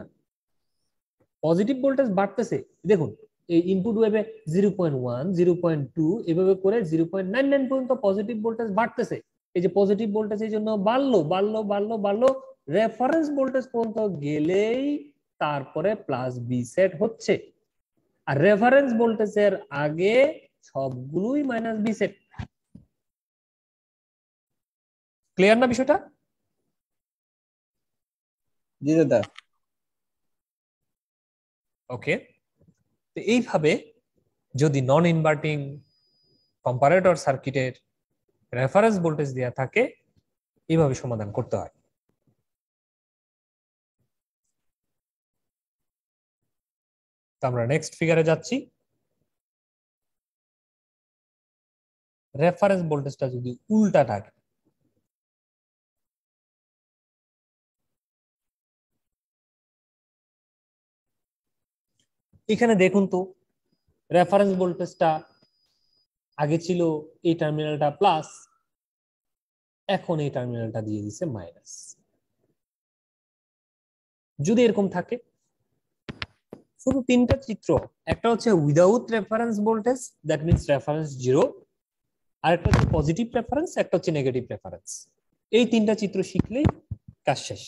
S1: পজিটিভ ভোল্টেজ বাড়তেছে। দেখুন এই ইনপুট ওয়েভে 0.1 0.2 এভাবে করে 0.99 পর্যন্ত পজিটিভ ভোল্টেজ বাড়তেছে। এই যে পজিটিভ ভোল্টেজ এই জন্য বাড়লো বাড়লো বাড়লো বাড়লো, রেফারেন্স ভোল্টেজ পর্যন্ত গেলেই তারপরে প্লাস বি সেট হচ্ছে, আর রেফারেন্স ভোল্টেজের আগে সবগুলোই মাইনাস বি সেট। ক্লিয়ার না বিষয়টা?
S5: জি দাদা।
S1: ওকে, তো এইভাবে যদি নন ইনভার্টিং কম্পারেটর সার্কিটের রেফারেন্স ভোল্টেজ দেওয়া থাকে এইভাবে সমাধান করতে হয়। তো আমরা নেক্সট ফিগারে যাচ্ছি। রেফারেন্স ভোল্টেজটা যদি উল্টা থাকে, এখানে দেখুন তো রেফারেন্স ভোল্টেজটা আগে ছিল এই টার্মিনালটা প্লাস, এখন এই টার্মিনালটা দিয়ে দিছে মাইনাস। যদি এরকম থাকে, শুধু তিনটা চিত্র, একটা হচ্ছে without reference voltage that means reference 0, আরেকটা হচ্ছে পজিটিভ রেফারেন্স, একটা হচ্ছে নেগেটিভ রেফারেন্স। এই তিনটা চিত্র শিখলেই কাজ শেষ।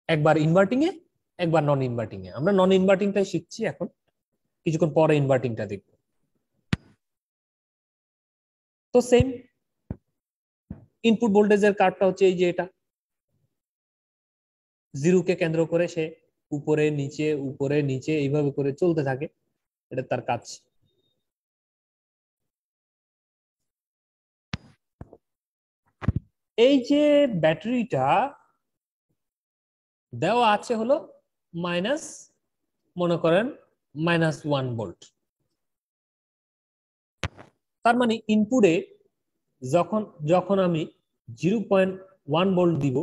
S1: একবার ইনভার্টিং এ, একবার নন ইনভার্টিং এ। আমরা নন ইনভার্টিংটাই শিখছি এখন, কিছুক্ষণ পরে ইনভার্টিংটা দেখব। তো সেম ইনপুট ভোল্টেজের কার্ভটা হচ্ছে এই যে এটা, 0 কে কেন্দ্র করে সে উপরে নিচে এইভাবে করে চলতে থাকে, এটা তার কাজ। এই যে ব্যাটারিটা দেওয়া আছে হলো মাইনাস, মনে করেন -1 ভোল্ট, তার মানে ইনপুটে যখন আমি 0.1 ভোল্ট দিব,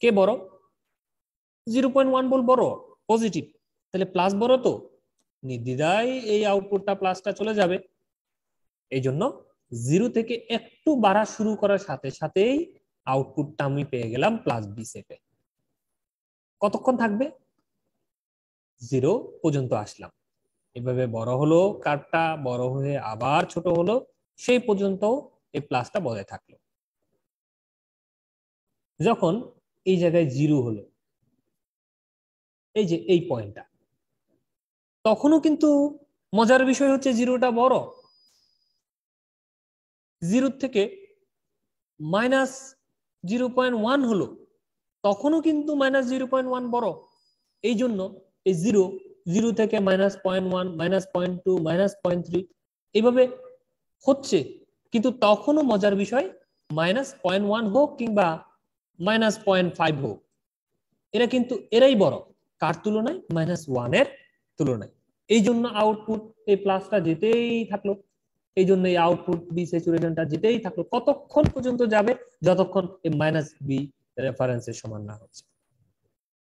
S1: কে বড়? 0.1 ভোল্ট বড়, পজিটিভ, তাহলে প্লাস বড়, তো নির্দ্বিধায় এই আউটপুটটা প্লাসটা চলে যাবে। এই জন্য 0 থেকে একটু বাড়া শুরু করার সাথে সাথেই আউটপুটটা আমি পেয়ে গেলাম প্লাস বি সেটে। কতক্ষণ থাকবে? 0 পর্যন্ত আসলাম, এভাবে বড় হলো কার্ভটা, বড় হয়ে আবার ছোট হলো, সেই পর্যন্ত এই প্লাসটা বজায় থাকলো। যখন এই জায়গায় 0 হলো, এই যে এই পয়েন্টটা, তখনও কিন্তু মজার বিষয় হচ্ছে 0টা বড়, 0 থেকে -0.1 হলো, তখনও কিন্তু -0.1 বড়। এই জন্য এই 0 জিরো থেকে -0.1 -0.2 -0.3 এইভাবে হচ্ছে, কিন্তু তখনও মজার বিষয় -0.1 হোক কিংবা -0.5 হোক, এরা কিন্তু এরাই বড় কার তুলনায়, -1 এর তুলনায়। এই জন্য আউটপুট এই প্লাসটা যেতেই থাকলো, এই জন্য এই আউটপুট বি স্যাচুরেশনটা যেতেই থাকলো, কতক্ষণ পর্যন্ত যাবে, যতক্ষণ এই -বি রেফারেন্সের সমান না হচ্ছে,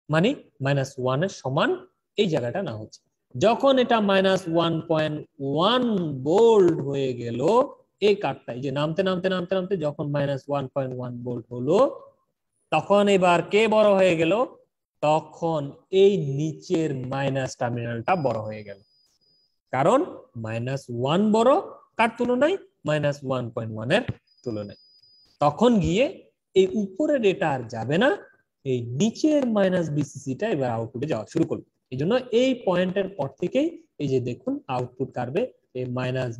S1: মানে -1 এর সমান এই জায়গাটা না হচ্ছে। যখন এটা -1.1 ভোল্ট হয়ে গেল, এই কার্ডটাই যে নামতে নামতে নামতে নামতে যখন -1.1 ভোল্ট হলো, তখন এবার কে বড় হয়ে গেল, তখন এই নিচের মাইনাস টার্মিনালটা বড় হয়ে গেল, কারণ -1 বড় কার তুলনায়, -1.1 এর তুলনায়। তখন গিয়ে এই উপরের এটা আর যাবে না, এই নিচের -বিসিসিটা এবার আউটপুটে যাওয়া শুরু করবে। এই জন্য এই পয়েন্টের পর থেকেই এই যে দেখুন আউটপুট কার্ভে এই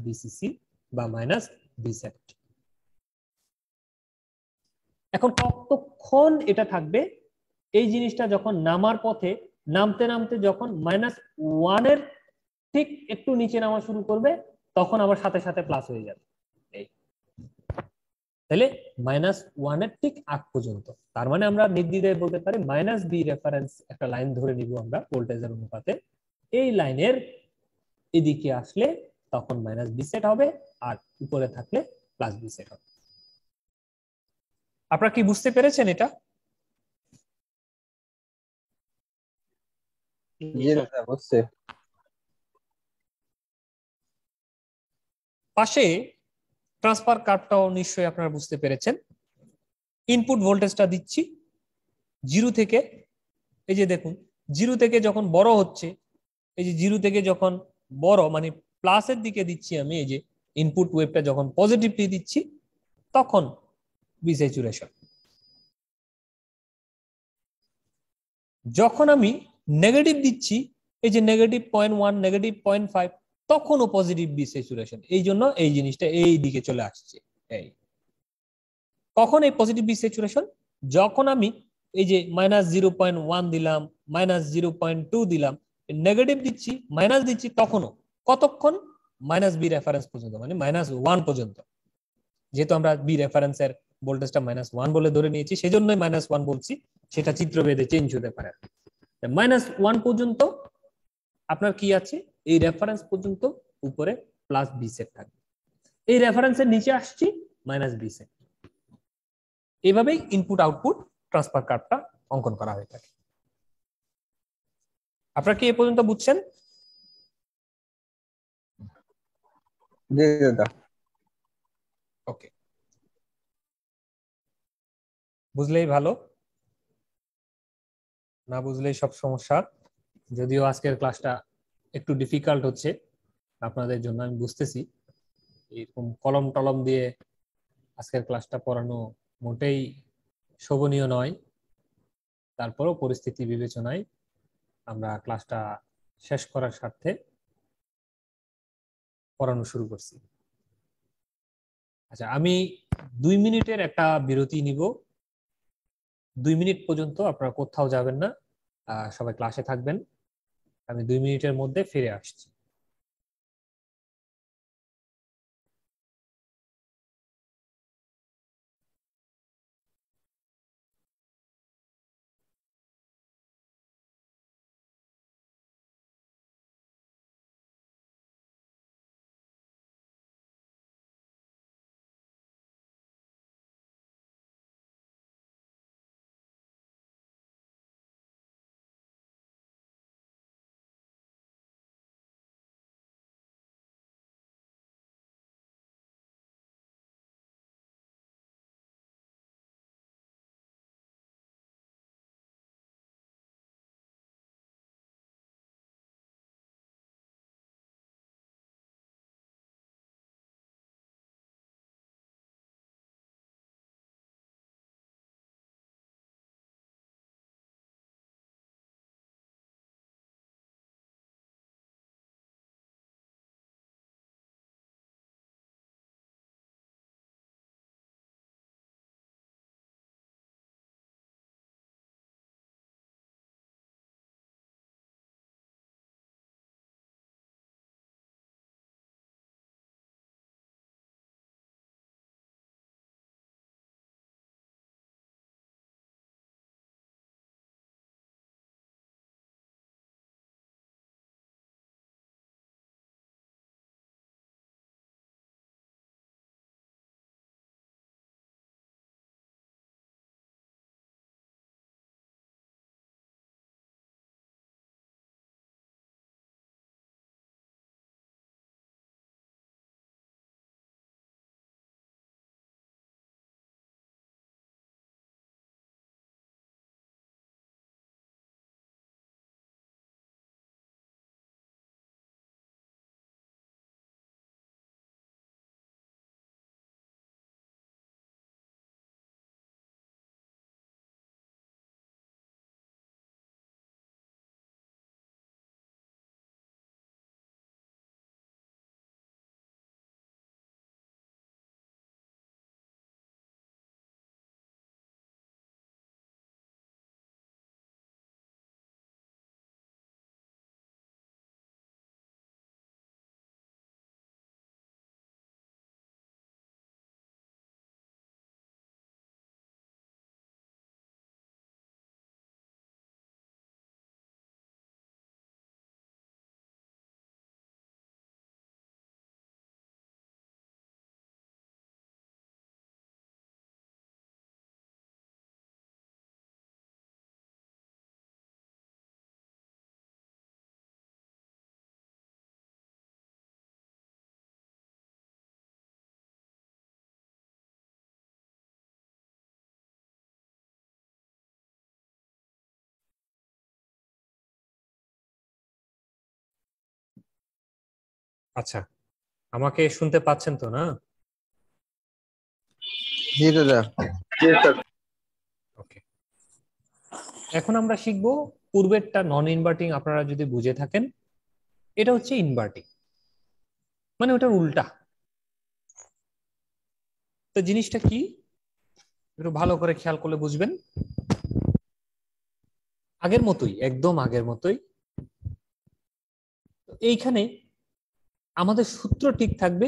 S1: -বিসিসি বা -বিসেট। এখন কতক্ষণ এটা থাকবে, এই জিনিসটা যখন নামার পথে নামতে নামতে যখন -1 এর ঠিক একটু নিচে নামা শুরু করবে, তখন আবার সাথে সাথে প্লাস হয়ে যাবে। এই তাহলে -1 এর ঠিক আগ পর্যন্ত, তার মানে আমরা নির্দ্বিধায় বলতে পারি -বি রেফারেন্স একটা লাইন ধরে নিব আমরা ভোল্টেজের অনুপাতে, এই লাইনের এদিকে আসলে তখন -বি সেট হবে, আর উপরে থাকলে +বি সেট হবে। আপনারা কি বুঝতে পেরেছেন এটা? পাশে ট্রান্সফার কার্ভটাও নিশ্চয়ই আপনারা বুঝতে পেরেছেন। ইনপুট ভোল্টেজটা দিচ্ছি 0 থেকে, এই যে দেখুন 0 থেকে যখন বড় হচ্ছে, এই যে 0 থেকে যখন বড় মানে প্লাসের দিকে দিচ্ছি আমি, এই যে ইনপুট ওয়েভটা যখন পজিটিভলি দিচ্ছি, তখন বি স্যাচুরেশন। যখন আমি নেগেটিভ দিচ্ছি, এই যে -0.1 -0.5, তখনও পজিটিভ বি স্যাচুরেশন। এই জন্য এই জিনিসটা এই দিকে চলে আসছে। এই কখন এই পজিটিভ বি স্যাচুরেশন, যখন আমি এই যে -0.1 দিলাম, -0.2 দিলাম, নেগেটিভ দিচ্ছি, মাইনাস দিচ্ছি, তখনও কতক্ষণ, -বি রেফারেন্স পর্যন্ত, মানে -1 পর্যন্ত। যেহেতু আমরা বি রেফারেন্সের ভোল্টেজটা -1 বলে ধরে নিয়েছি, সেজন্যই -1 বলছি, সেটা চিত্রভেদে চেঞ্জ হতে পারে। -1 পর্যন্ত আপনার কি আছে, এই রেফারেন্স পর্যন্ত উপরে +বি সেট থাকবে, এই রেফারেন্সের নিচে আসছি -বি সেট। এইভাবেই ইনপুট আউটপুট ট্রান্সফার কার্ভটা অঙ্কন করা হয়ে থাকে। আপনারা কি এ পর্যন্ত বুঝছেন? ওকে, বুঝলেই ভালো, না বুঝলেই সব সমস্যা। যদিও আজকের ক্লাসটা একটু ডিফিকাল্ট হচ্ছে আপনাদের জন্য, আমি বুঝতেছি। এরকম কলম টলম দিয়ে আজকের ক্লাসটা পড়ানো মোটেই শোভনীয় নয়, তারপরও পরিস্থিতি বিবেচনায় আমরা ক্লাসটা শেষ করার স্বার্থে পড়ানো শুরু করছি। আচ্ছা, আমি 2 মিনিটের একটা বিরতি নিব। 2 মিনিট পর্যন্ত আপনারা কোথাও যাবেন না, সবাই ক্লাসে থাকবেন। আমি 2 মিনিটের মধ্যে ফিরে আসছি। আচ্ছা, আমাকে শুনতে পাচ্ছেন তো না?
S5: জি দাদা।
S1: ওকে, এখন আমরা শিখবো পূর্বেরটা নন ইনভার্টিং আপনারা যদি বুঝে থাকেন, এটা হচ্ছে ইনভার্টিং, মানে ওটার উল্টা। তো জিনিসটা কি একটু ভালো করে খেয়াল করলে বুঝবেন। আগের মতোই, একদম আগের মতোই এইখানে আমাদের সূত্র ঠিক থাকবে,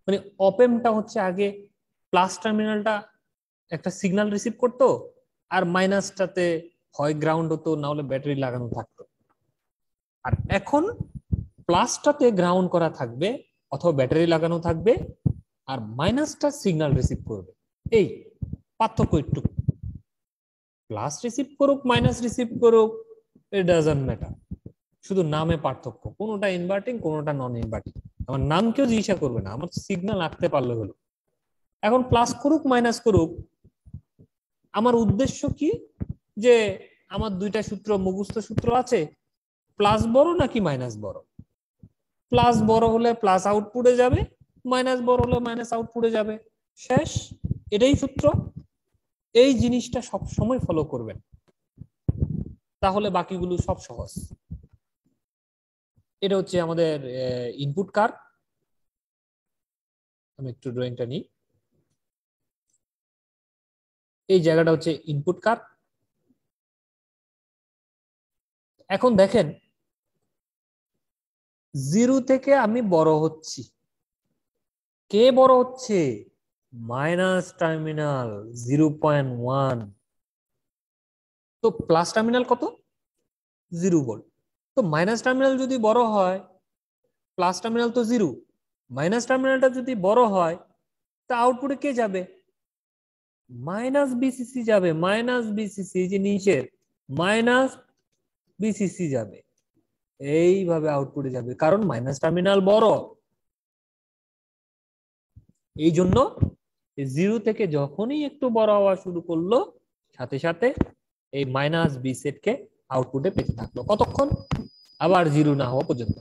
S1: মানে অপেমটা হচ্ছে আগে প্লাস টার্মিনালটা একটা সিগন্যাল রিসিভ করতো, আর মাইনাসটাতে হয় গ্রাউন্ড হতো, না হলে ব্যাটারি লাগানো থাকতো। আর এখন প্লাসটাতে গ্রাউন্ড করা থাকবে অথবা ব্যাটারি লাগানো থাকবে, আর মাইনাসটা সিগন্যাল রিসিভ করবে। এই পার্থক্য একটু, প্লাস রিসিভ করুক মাইনাস রিসিভ করুক, ইট ডাজন্ট ম্যাটার, শুধু নামে পার্থক্য, কোনোটা ইনভার্টিং কোনোটা নন ইনভার্টিং। আমার নাম কেউ জিজ্ঞাসা করবে না, আমার সিগন্যাল আঁকতে পারলে হলো। এখন প্লাস করুক মাইনাস করুক, আমার উদ্দেশ্য কি, যে আমার দুইটা সূত্র মুখস্থ সূত্র আছে, প্লাস বড় নাকি মাইনাস বড়। প্লাস বড় হলে প্লাস আউটপুটে যাবে, মাইনাস বড় হলে মাইনাস আউটপুটে যাবে, শেষ। এটাই সূত্র। এই জিনিসটা সব সময় ফলো করবেন, তাহলে বাকিগুলো সব সহজ। এটা হচ্ছে আমাদের ইনপুট কার্ভ। আমি একটু ড্রয়িংটা নিই। এই জায়গাটা হচ্ছে ইনপুট কার্ভ। এখন দেখেন, জিরো থেকে আমি বড় হচ্ছি, কে বড় হচ্ছে, মাইনাস টার্মিনাল 0.1। তো প্লাস টার্মিনাল কত, 0 ভোল্ট। তো মাইনাস টার্মিনাল যদি বড় হয়, প্লাস টার্মিনাল তো 0, মাইনাস টার্মিনালটা যদি বড় হয়, তা আউটপুটে কে যাবে, মাইনাস বিসিসি যাবে। মাইনাস বিসিসি যে নিচে মাইনাস বিসিসি যাবে, এইভাবে আউটপুটে যাবে, কারণ মাইনাস টার্মিনাল বড়। এই জন্য 0 থেকে যখনই একটু বড় হওয়া শুরু করলো, সাথে সাথে এই মাইনাস বি সেটকে আউটপুটে পেতে থাকলো, কতক্ষণ, আবার 0 না হওয়া পর্যন্ত।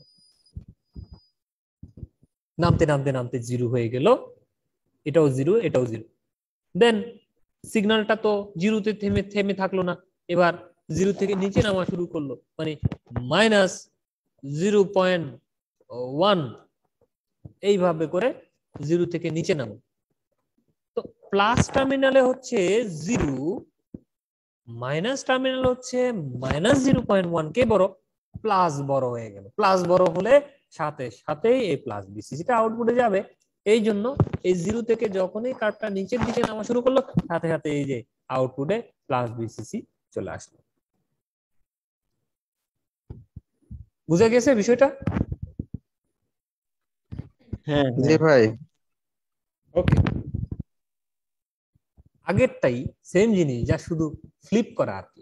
S1: নামতে নামতে নামতে 0 হয়ে গেল, এটাও 0 এটাও 0। দেন সিগন্যালটা তো 0-তে থেমে থেমে থাকলো না, এবার 0 থেকে নিচে নামা শুরু করলো, মানে মাইনাস 0.1, এইভাবে করে 0 থেকে নিচে নামো। তো প্লাস টার্মিনালে হচ্ছে 0, মাইনাস টার্মিনাল হচ্ছে মাইনাস 0.1, কে বড়, প্লাস বড় হয়ে গেল। প্লাস বড় হলে সাথে সাথে এই প্লাস বিসিসিটা আউটপুটে যাবে। এই জন্য এই 0 থেকে যখনই কার্ভটা নিচের দিকে নামা শুরু করলো, সাথে সাথে এই যে আউটপুটে প্লাস বিসিসি চলে আসলো। বুঝা গেছে বিষয়টা?
S5: হ্যাঁ জি ভাই।
S1: ওকে, আগেরটাই সেম জিনিস, যা শুধু ফ্লিপ করা আর কি।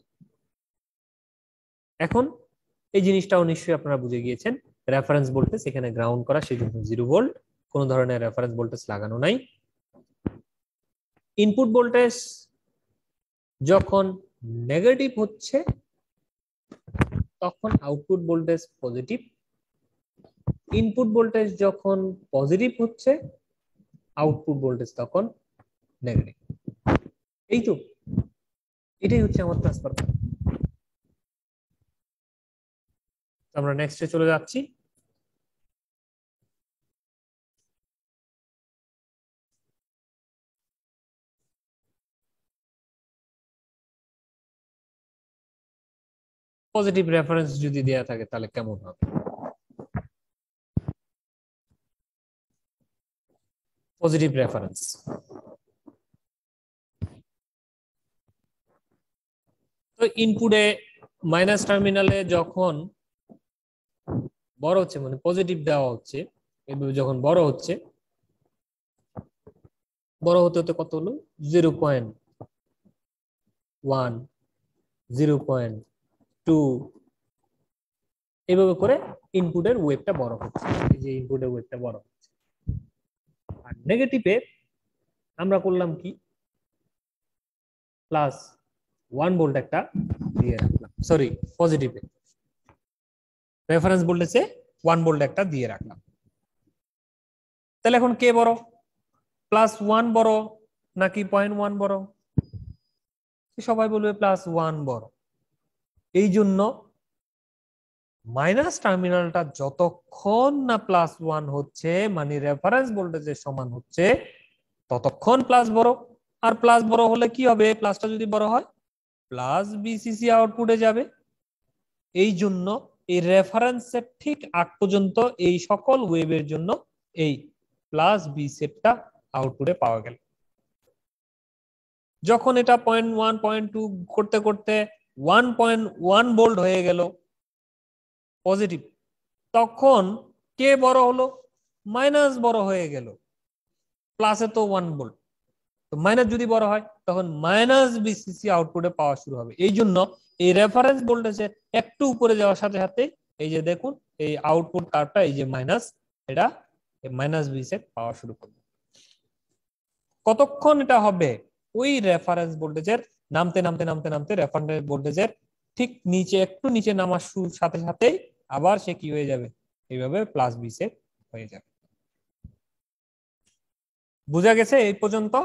S1: এখন এই জিনিসটাও নিশ্চয়ই আপনারা বুঝে গিয়েছেন, রেফারেন্স ভোল্টেজ এখানে গ্রাউন্ড করা, সেই জন্য 0 ভোল্ট, কোনো ধরনের রেফারেন্স ভোল্টেজ লাগানো নাই। ইনপুট ভোল্টেজ যখন নেগেটিভ হচ্ছে তখন output voltage positive, input voltage যখন পজিটিভ হচ্ছে আউটপুট ভোল্টেজ তখন নেগেটিভ। এই তো, এটাই হচ্ছে আমার ট্রান্সফার। আমরা নেক্সটে চলে যাচ্ছি। পজিটিভ রেফারেন্স যদি দেয়া থাকে তাহলে কেমন হবে, পজিটিভ রেফারেন্স। তো ইনপুটে মাইনাস টার্মিনালে যখন বড় হচ্ছে, মানে পজিটিভ দেওয়া হচ্ছে, এভাবে যখন বড় হচ্ছে, বড় হতে হতে কত হলো, 0.1, 0.2, এইভাবে করে ইনপুটের ওয়েভটা বড় হচ্ছে। এই যে ইনপুটের ওয়েভটা বড় হচ্ছে। আর নেগেটিভে আমরা করলাম কি, প্লাস 1 ভোল্ট একটা দিয়ে রাখলাম, সরি পজিটিভে রেফারেন্স ভোল্টেজে 1 ভোল্ট একটা দিয়ে রাখলাম। তাহলে এখন কে বড়, +1 বড় নাকি 0.1 বড়? সবাই বলবে +1 বড়। এই জন্য মাইনাস টার্মিনালটা যতক্ষণ না +1 হচ্ছে, মানে রেফারেন্স ভোল্টেজের সমান হচ্ছে, ততক্ষণ প্লাস বড়। আর প্লাস বড় হলে কি হবে, প্লাসটা যদি বড় হয় +BCC আউটপুটে যাবে। এই জন্য এই রেফারেন্সের ঠিক আগ পর্যন্ত এই সকল ওয়েভের জন্য এই +B সেটটা আউটপুটে পাওয়া গেল। যখন এটা 0.1 0.2 করতে করতে 1.1 ভোল্ট হয়ে গেল পজিটিভ, তখন কে বড় হলো, মাইনাস বড় হয়ে গেল। প্লাসে তো 1 ভোল্ট, তো মাইনাস যদি বড় হয় তখন -BCC আউটপুটে পাওয়া শুরু হবে। এই জন্য এই রেফারেন্স ভোল্টেজের একটু উপরে যাওয়ার সাথে সাথে এই যে দেখুন এই আউটপুট কার্ভটা এই যে মাইনাস, এটা -B সেট পাওয়া শুরু করবে। কতক্ষণ এটা হবে, ওই রেফারেন্স ভোল্টেজের নামতে নামতে নামতে নামতে রেফারেন্স ভোল্টেজের ঠিক নিচে, একটু নিচে নামার সাথে সাথে আবার সে কি হয়ে যাবে, এইভাবে +B সেট হয়ে যাবে। বুঝা গেছে এই পর্যন্ত?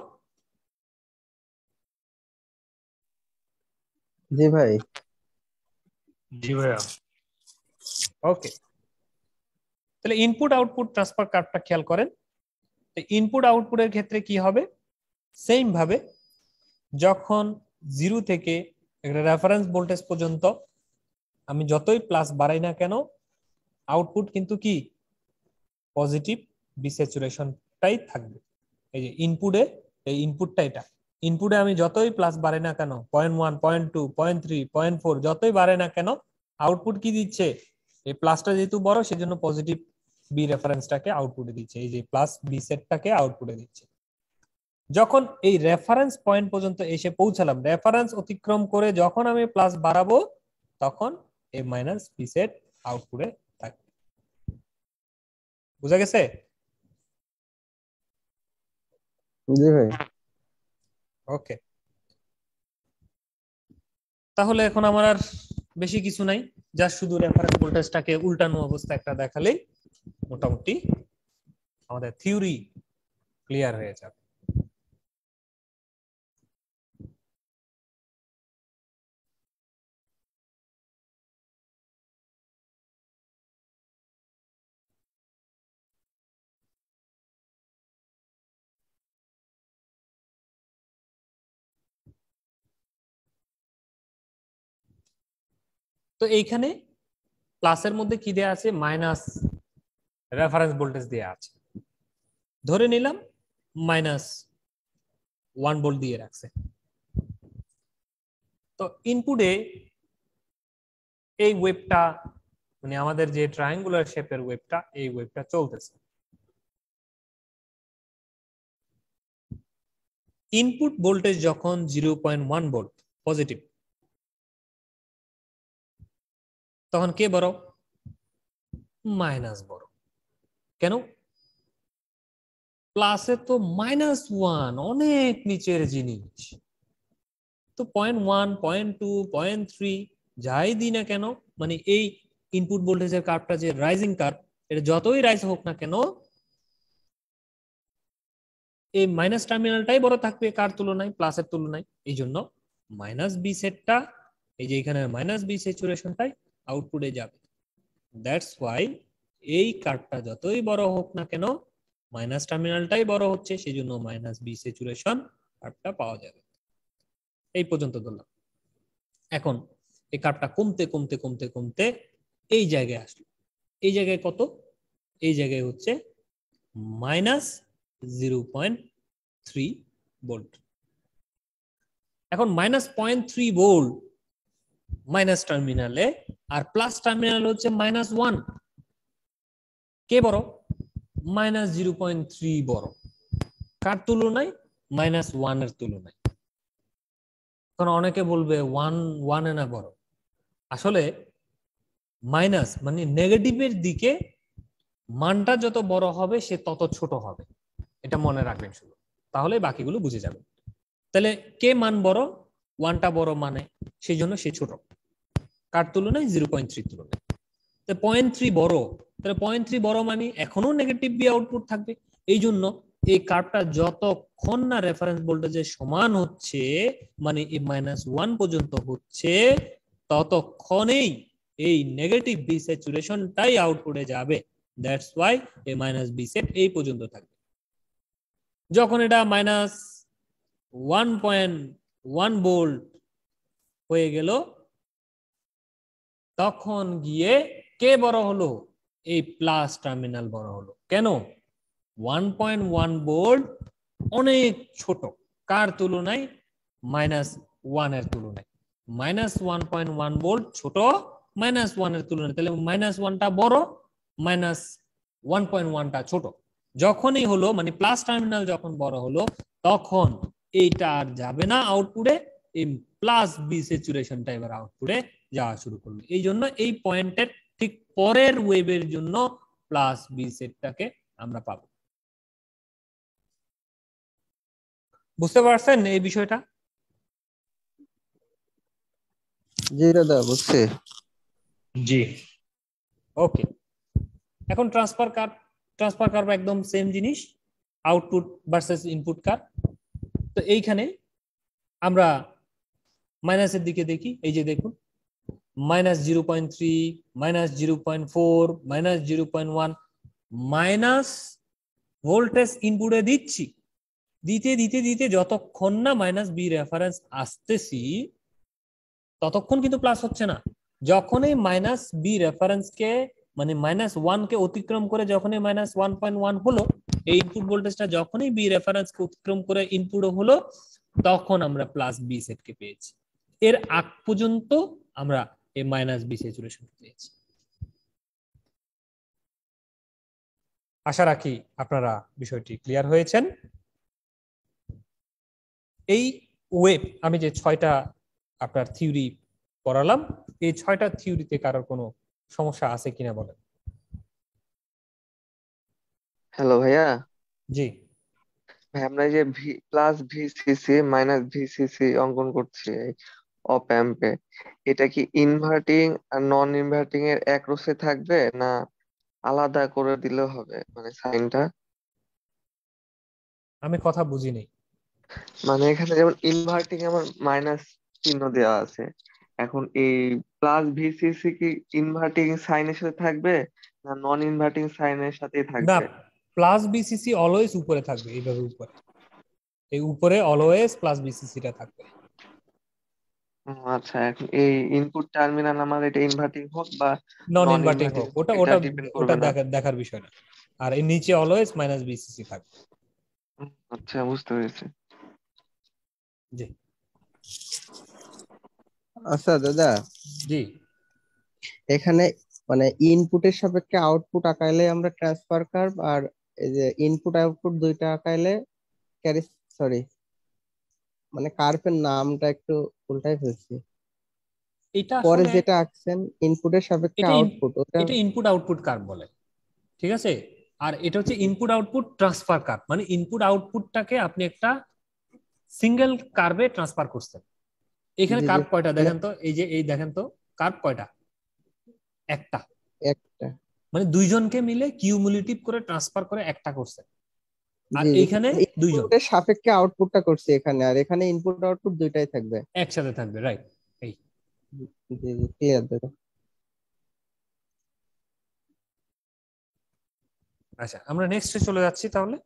S5: জি ভাই।
S1: জি ভাইয়া। ওকে, তাহলে ইনপুট আউটপুট ট্রান্সফার কার্ভটা খেয়াল করেন। ইনপুট আউটপুটের ক্ষেত্রে কি হবে, সেম ভাবে যখন 0 থেকে একটা রেফারেন্স ভোল্টেজ পর্যন্ত আমি যতই প্লাস বাড়াই না কেন, আউটপুট কিন্তু কি পজিটিভ বিস্যাচুরেশনটাই থাকবে। এই যে ইনপুটে, এই ইনপুটটা এটা, ইনপুটে আমি যতই প্লাস বাড়ে না কেন, 0.1 0.2 0.3 0.4 যতই বাড়ে না কেন, আউটপুট কি দিচ্ছে, এই প্লাসটা যেহেতু বড় সেজন্য পজিটিভ বি রেফারেন্সটাকে আউটপুটে দিচ্ছে, এই যে +B সেটটাকে আউটপুটে দিচ্ছে। যখন এই রেফারেন্স পয়েন্ট পর্যন্ত এসে পৌঁছালাম, রেফারেন্স অতিক্রম করে যখন আমি প্লাস বাড়াবো তখন এই -B সেট আউটপুটে থাকবে। বুঝা গেছে?
S5: জি ভাই।
S1: ওকে, তাহলে এখন আমার আর বেশি কিছু নাই, যা শুধু রেফারেন্স ভোল্টেজটাকে উল্টানো অবস্থা একটা দেখালেই মোটামুটি আমাদের থিওরি ক্লিয়ার হয়ে যাবে। তো এইখানে প্লাসের মধ্যে কি দেয়া আছে, মাইনাস রেফারেন্স ভোল্টেজ দেয়া আছে, ধরে নিলাম -1 ভোল্ট দিয়ে রাখছে। তো ইনপুটে এই ওয়েভটা, মানে আমাদের যে ট্রায়াঙ্গুলার শেপের ওয়েভটা, এই ওয়েভটা চলতেছে। ইনপুট ভোল্টেজ যখন 0.1 ভোল্ট পজিটিভ, তখন কে বড়, মাইনাস বড়। কেন, প্লাসে তো -1 অনেক নিচের জিনিস, তো 0.1 0.2 0.3 যাই দিই না কেন, মানে এই ইনপুট ভোল্টেজের কার্ভটা যে রাইজিং কার্ভ, এটা যতই রাইজ হোক না কেন এই মাইনাস টার্মিনালটাই বড় থাকবে কার তুলনায়, প্লাসের তুলনায়। এই জন্য -B সেটটা, এই যে এখানে -B স্যাচুরেশনটাই আউটপুটে যাবে। দ্যাটস ওয়াই এই কার্ভটা যতই বড় হোক না কেন মাইনাস টার্মিনালটাই বড় হচ্ছে, সেই জন্য -B স্যাচুরেশন কার্ভটা পাওয়া যাবে। এই পর্যন্ত ধরলাম। এখন এই কার্ভটা কমতে কমতে কমতে কমতে এই জায়গায় আসলো। এই জায়গায় কত, এই জায়গায় হচ্ছে -0.3 ভোল্ট। এখন -0.3 ভোল্ট মাইনাস টার্মিনালে, আর প্লাস টার্মিনাল হচ্ছে -1, কে বড়, -0.3 বড়। কার তুলনায়, -1 এর তুলনায়। এখন অনেকে বলবে 1 এ না বড়, আসলে মাইনাস মানে নেগেটিভের দিকে মানটা যত বড় হবে সে তত ছোট হবে, এটা মনে রাখবেন শুধু, তাহলে বাকিগুলো বুঝে যাবেন। তাহলে কে মান বড়, 1টা বড় মানে সেই জন্য সে ছোট, কার তুলনায়, 0.3 তুলনায়। তো 0.3 বড়, তাহলে 0.3 বড় মানে এখনো নেগেটিভ বি আউটপুট থাকবে। এই জন্য এই কার্ভটা যতক্ষণ না রেফারেন্স ভোল্টেজের সমান হচ্ছে, মানে এই -1 পর্যন্ত হচ্ছে, ততক্ষণেই এই নেগেটিভ বি স্যাচুরেশনটাই আউটপুটে যাবে। দ্যাটস ওয়াই এই বি সেট এই পর্যন্ত থাকবে। যখন এটা -1.1 ভোল্ট হয়ে গেল, তখন গিয়ে কে বড় হলো? এই প্লাস টার্মিনাল বড় হলো। কেন? 1.1 ভোল্ট অনেক ছোট, কার তুলনায়? -1 এর তুলনায়। -1.1 ভোল্ট ছোট -1 এর তুলনায়, তাহলে -1টা বড়, -1.1টা ছোট। যখনই হলো মানে প্লাস টার্মিনাল যখন বড় হলো, তখন এইটা আর যাবে না আউটপুটে, এই প্লাস বি স্যাচুরেশনটা এবার আউটপুটে যাওয়া শুরু করলো। এই জন্য এই পয়েন্টের ঠিক পরের ওয়েভের জন্য প্লাস বি সেটটাকে আমরা পাবো। বুঝতে পারছেন এই বিষয়টা?
S5: জি দাদা বুঝছি।
S1: জি, ওকে। এখন ট্রান্সফার কার্ভ একদম সেম জিনিস, আউটপুট ভার্সেস ইনপুট কার্ভ। তো এইখানে আমরা মাইনাসের দিকে দেখি। এই যে দেখুন, -0.3, -0.4, -0.1 মাইনাস ভোল্টেজ ইনপুটে দিচ্ছি, দিতে দিতে দিতে যতক্ষণ না -বি রেফারেন্স আসতেছি, ততক্ষণ কিন্তু প্লাস হচ্ছে না। যখনই -বি রেফারেন্সকে মানে -1 কে অতিক্রম করে যখনই -1.1 হলো, এই ইনপুট ভোল্টেজটা যখনই বি রেফারেন্সকে অতিক্রম করে ইনপুট হলো, তখন আমরা প্লাস বি সেটকে পেয়েছি। এর আগ পর্যন্ত আমরা এই বি স্যাচুরেশন পেয়েছি। আশা রাখি আপনারা বিষয়টি ক্লিয়ার হয়েছেন। এই ওয়েভ আমি যে 6টা আপনার থিওরি পড়ালাম, এই 6টা থিওরিতে কারোর কোনো সমস্যা আছে কিনা বলেন।
S4: হ্যালো ভাইয়া।
S1: জি,
S4: ভাই আমরা এই যে V plus VCC minus VCC অঙ্কন করছি অপ অ্যাম্পে, এটা কি ইনভার্টিং আর নন ইনভার্টিং এর এক রোসে থাকবে, না আলাদা করে দিলেও হবে মানে সাইনটা?
S1: আমি কথা বুঝি নাই।
S4: মানে এখানে যেমন ইনভার্টিং আমার মাইনাস চিহ্ন দেওয়া আছে, এখন এই প্লাস ভিসিসি কি ইনভার্টিং সাইনের সাথে থাকবে না নন ইনভার্টিং সাইনের সাথেই
S1: না,
S4: থাকবে?
S1: প্লাস বিসিসি অলওয়েজ উপরে থাকবে, এইভাবে উপরে, এই উপরে অলওয়েজ প্লাস বিসিসিটা থাকবে।
S4: আচ্ছা, এখন এই ইনপুট টার্মিনাল আমার এটা ইনভার্টিং হোক বা
S1: নন
S4: নন
S1: ইনভার্টিং
S4: ইনভার্টিং
S1: হোক,
S4: হোক
S1: ওটা
S4: এটা
S1: ওটা
S4: ডিপেন্ড
S1: ওটা
S4: করবে না?
S1: দেখার বিষয় না। আর এর নিচে অলওয়েজ বিসিসি থাকবে।
S4: আচ্ছা, বুঝতে পেরেছি।
S1: জি
S5: আচ্ছা দাদা,
S1: জি,
S5: এখানে মানে ইনপুটের সাপেক্ষে আউটপুট আঁকাইলে আমরা ট্রান্সফার কার্ভ, আর এই যে ইনপুট আউটপুট দুইটা আঁকাইলে ক্যারি, সরি মানে কার্ভের নামটা একটু উল্টাই ফেলছি।
S1: এটা
S5: পরে
S1: আসলে
S5: যেটা আঁকছেন ইনপুটের সাপেক্ষে
S1: এটা
S5: আউটপুট, ওটা
S1: এটা ইনপুট আউটপুট কার্ভ বলে, ঠিক আছে? আর এটা হচ্ছে ইনপুট আউটপুট ট্রান্সফার কার্ভ, মানে ইনপুট আউটপুটটাকে আপনি একটা সিঙ্গেল কার্ভে ট্রান্সফার করছেন। এখানে
S5: জি জি
S1: কার্ভ কয়টা
S5: মানে
S1: দেখেন তো, এই যে এই দেখেন তো কার্ভ কয়টা? একটা।
S5: একটা,
S1: মানে দুইজনকে মিলে কিউমুলেটিভ করে ট্রান্সফার করে একটা করছে, আর
S5: জি জি
S1: এইখানে
S5: মানে
S1: দুইজন
S5: ইনপুটের সাপেক্ষে আউটপুটটা করছি এখানে, আর এখানে ইনপুট আউটপুট দুইটাই থাকবে।
S1: একসাথে থাকবে, রাইট? এই
S5: জি জি ক্লিয়ার দাদা।
S1: আচ্ছা, আমরা নেক্সটে চলে যাচ্ছি তাহলে।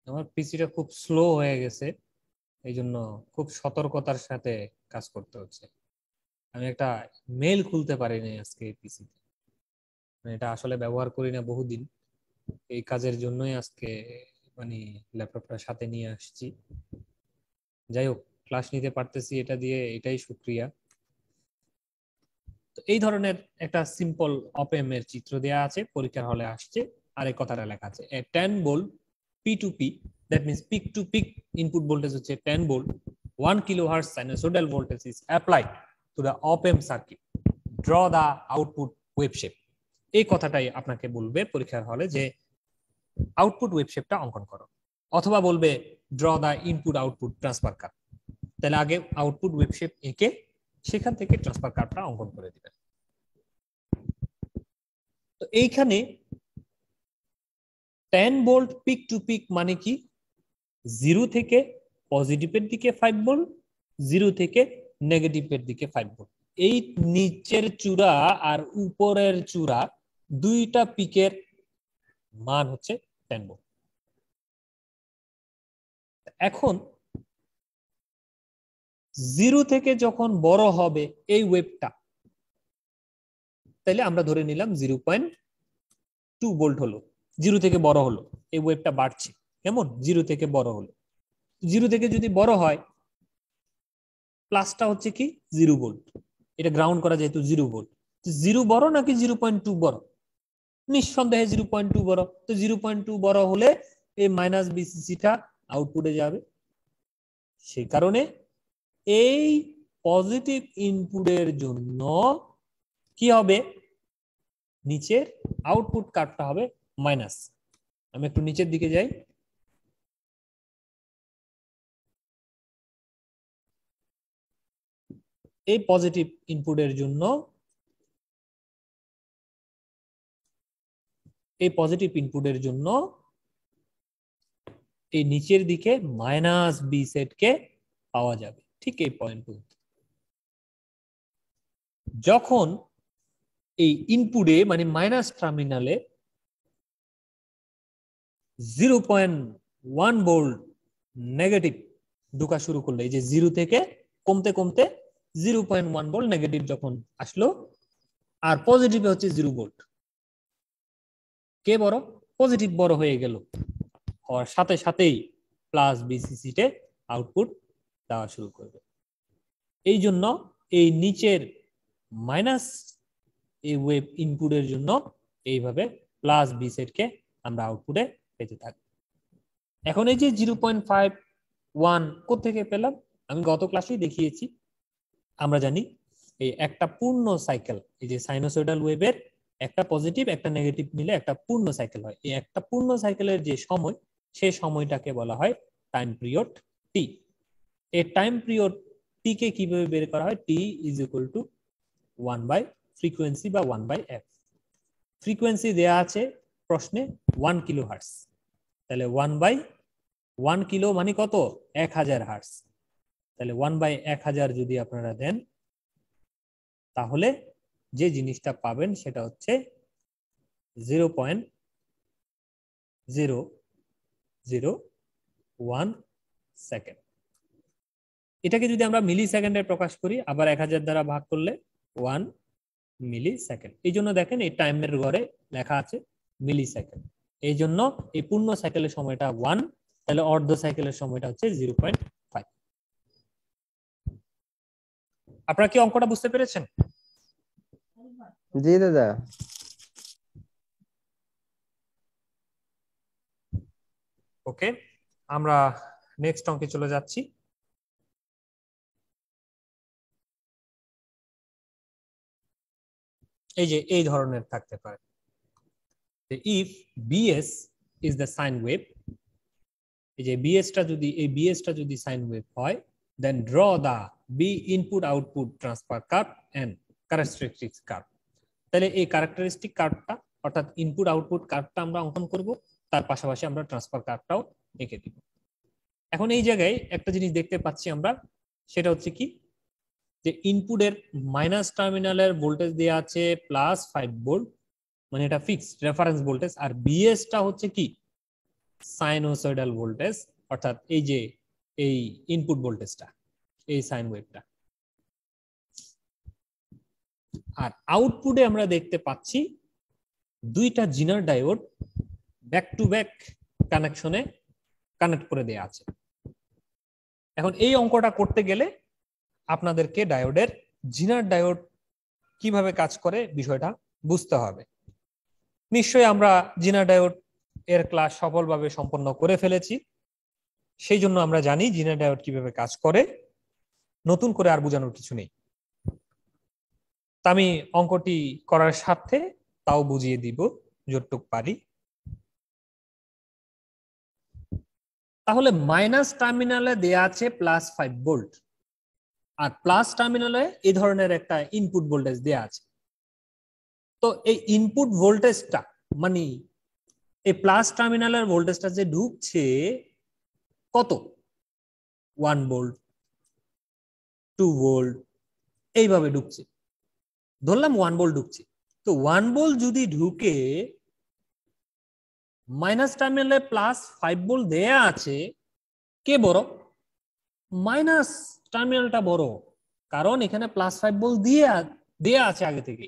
S1: আমার পিসিটা খুব স্লো হয়ে গেছে, এই জন্য খুব সতর্কতার সাথে কাজ করতে হচ্ছে। আমি একটা মেল খুলতে পারিনি আজকে এই পিসিতে, এটা আসলে ব্যবহার করি না বহুদিন, এই কাজের জন্যই আজকে মানে ল্যাপটপটা সাথে নিয়ে আসছি। যাই হোক, ক্লাস নিতে পারতেছি এটা দিয়ে, এটাই শুক্রিয়া। তো এই ধরনের একটা সিম্পল অপএম এর চিত্র দেয়া আছে, পরীক্ষার হলে আসছে, আর এই কথাটা লেখা আছে 10 volt P2P, that means peak to peak input voltage হচ্ছে 10 volt, 1 kilohertz sinusoidal voltage is applied to the op amp circuit, draw the output wave shape. এই কথাটাই আপনাকে বলবে পরীক্ষার হলে যে আউটপুট ওয়েভ শেপটা অঙ্কন করো, অথবা বলবে draw the input output transfer curve. তাহলে আগে আউটপুট ওয়েভ শেপ এঁকে সেখান থেকে ট্রান্সফার কার্ভটা অঙ্কন করে দিবেন। তো এইখানে 10 ভোল্ট পিক টু পিক মানে কি, 0 থেকে পজিটিভের দিকে 5 ভোল্ট, 0 থেকে নেগেটিভের দিকে 5 ভোল্ট। এই নিচের চূড়া আর উপরের চূড়া দুইটা পিকের মান হচ্ছে 10 ভোল্ট। এখন 0 থেকে যখন বড় হবে এই ওয়েভটা, তাহলে আমরা ধরে নিলাম 0.2 ভোল্ট হলো, 0 থেকে বড় হলো, এই ওয়েভটা বাড়ছে, কেমন 0 থেকে বড় হলো। 0 থেকে যদি বড় হয়, প্লাসটা হচ্ছে কি 0 ভোল্ট, এটা গ্রাউন্ড করা যেহেতু 0 ভোল্ট। 0 বড় নাকি 0.2 বড়? নিঃসন্দেহে 0.2 বড়। তো 0.2 বড় হলে এই মাইনাস বিসিসিটা আউটপুটে যাবে। সেই কারণে এই পজিটিভ ইনপুটের জন্য কি হবে, নিচের আউটপুট কার্ভটা হবে মাইনাস। আমি একটু নিচের দিকে যাই। এই পজিটিভ ইনপুটের জন্য এই নিচের দিকে মাইনাস বি সেট কে পাওয়া যাবে, ঠিক এই পয়েন্ট। যখন এই ইনপুটে মানে মাইনাস টার্মিনালে 0.1 ভোল্ট নেগেটিভ ঢোকা শুরু করলে, এই যে 0 থেকে কমতে কমতে 0.1 ভোল্ট নেগেটিভ যখন আসলো, আর পজিটিভে হচ্ছে 0 ভোল্ট, কে বড়? পজিটিভ বড় হয়ে গেল, হওয়ার সাথে সাথেই প্লাস বিসিসিতে আউটপুট দেওয়া শুরু করবে। এই জন্য এই নিচের মাইনাস এই ওয়েভ ইনপুটের জন্য এইভাবে প্লাস বি সেটকে আমরা আউটপুটে পেতে থাকি। এখন এই যে 0.51 কোত্থেকে পেলাম? আমি গত ক্লাসেই দেখিয়েছি। আমরা জানি এই একটা পূর্ণ সাইকেল, এই যে সাইনোসয়েডাল ওয়েভের একটা পজিটিভ একটা নেগেটিভ মিলে একটা পূর্ণ সাইকেল হয়। এই একটা পূর্ণ সাইকেলের যে সময়, সেই সময়টাকে বলা হয় টাইম পিরিয়ড টি। এই টাইম পিরিয়ড টি কে কিভাবে বের করা হয়? T is equal to 1 by frequency বা 1 বাই এফ। ফ্রিকোয়েন্সি দেয়া আছে প্রশ্নে 1 কিলো হার্টজ, তাহলে 1 বাই 1 কিলো মানে কত? 1000 হার্টজ। তাহলে 1 বাই 1000 যদি আপনারা দেন, তাহলে যে জিনিসটা পাবেন সেটা হচ্ছে 0.001 সেকেন্ড। এটাকে যদি আমরা মিলি সেকেন্ডে প্রকাশ করি, আবার 1000 দ্বারা ভাগ করলে 1 মিলি সেকেন্ড। এই জন্য দেখেন এই টাইমের ঘরে লেখা আছে মিলি সেকেন্ড। এই জন্য এই পূর্ণ সাইকেলের সময়টা 1, তাহলে অর্ধ সাইকেলের সময়টা হচ্ছে 0.5। আপনারা কি অঙ্কটা বুঝতে পেরেছেন?
S5: জি দাদা।
S1: ওকে, আমরা নেক্সট অঙ্কে চলে যাচ্ছি। এই যে এই ধরনের থাকতে পারে, if VS is the sine wave, এই যে বিএসটা যদি সাইন ওয়েভ হয়, then draw the V input output transfer curve and characteristics curve. তাহলে এই ক্যারেক্টারিস্টিক কার্ভটা অর্থাৎ ইনপুট আউটপুট কার্ভটা আমরা অঙ্কন করব, তার পাশাপাশি আমরা ট্রান্সফার কার্ভটাও এঁকে দিব। এখন এই জায়গায় একটা জিনিস দেখতে পাচ্ছি আমরা, সেটা হচ্ছে কি, যে ইনপুটের মাইনাস টার্মিনালের ভোল্টেজ দেওয়া আছে +5 ভোল্ট, মানে এটা ফিক্সড রেফারেন্স ভোল্টেজ, আর বিএসটা হচ্ছে কি সাইনোসয়েডাল ভোল্টেজ, অর্থাৎ এই যে এই ইনপুট ভোল্টেজটা, এই সাইন ওয়েভটা। আর আউটপুটে আমরা দেখতে পাচ্ছি দুইটা zener diode back to back কানেকশনে কানেক্ট করে দেয়া আছে। এখন এই অঙ্কটা করতে গেলে আপনাদেরকে ডায়োডের জিনার ডায়োড কিভাবে কাজ করে বিষয়টা বুঝতে হবে। নিশ্চয়ই আমরা জিনার ডায়োড এর ক্লাস সফলভাবে সম্পন্ন করে ফেলেছি, সেই জন্য আমরা জানি জিনার ডায়োড কিভাবে কাজ করে, নতুন করে আর বোঝানোর কিছু নেই। তা আমি অঙ্কটি করার সাথে তাও বুঝিয়ে দিব যতটুকু পারি। তাহলে মাইনাস টার্মিনালে দেয়া আছে +5 ভোল্ট, আর প্লাস টার্মিনালে এই ধরনের একটা ইনপুট ভোল্টেজ দেয়া আছে। তো এই ইনপুট ভোল্টেজটা মানে এই প্লাস টার্মিনালের ভোল্টেজটা যে ঢুকছে কত, 1 ভোল্ট 2 ভোল্ট এইভাবে ঢুকছে, ধরলাম 1 ভোল্ট ঢুকছে। তো 1 ভোল্ট যদি ঢুকে মাইনাস টার্মিনালে +5 ভোল্ট দেয়া আছে, কে বড়? মাইনাস টার্মিনালটা বড়, কারণ এখানে +5 ভোল্ট দেয়া আছে আগে থেকে।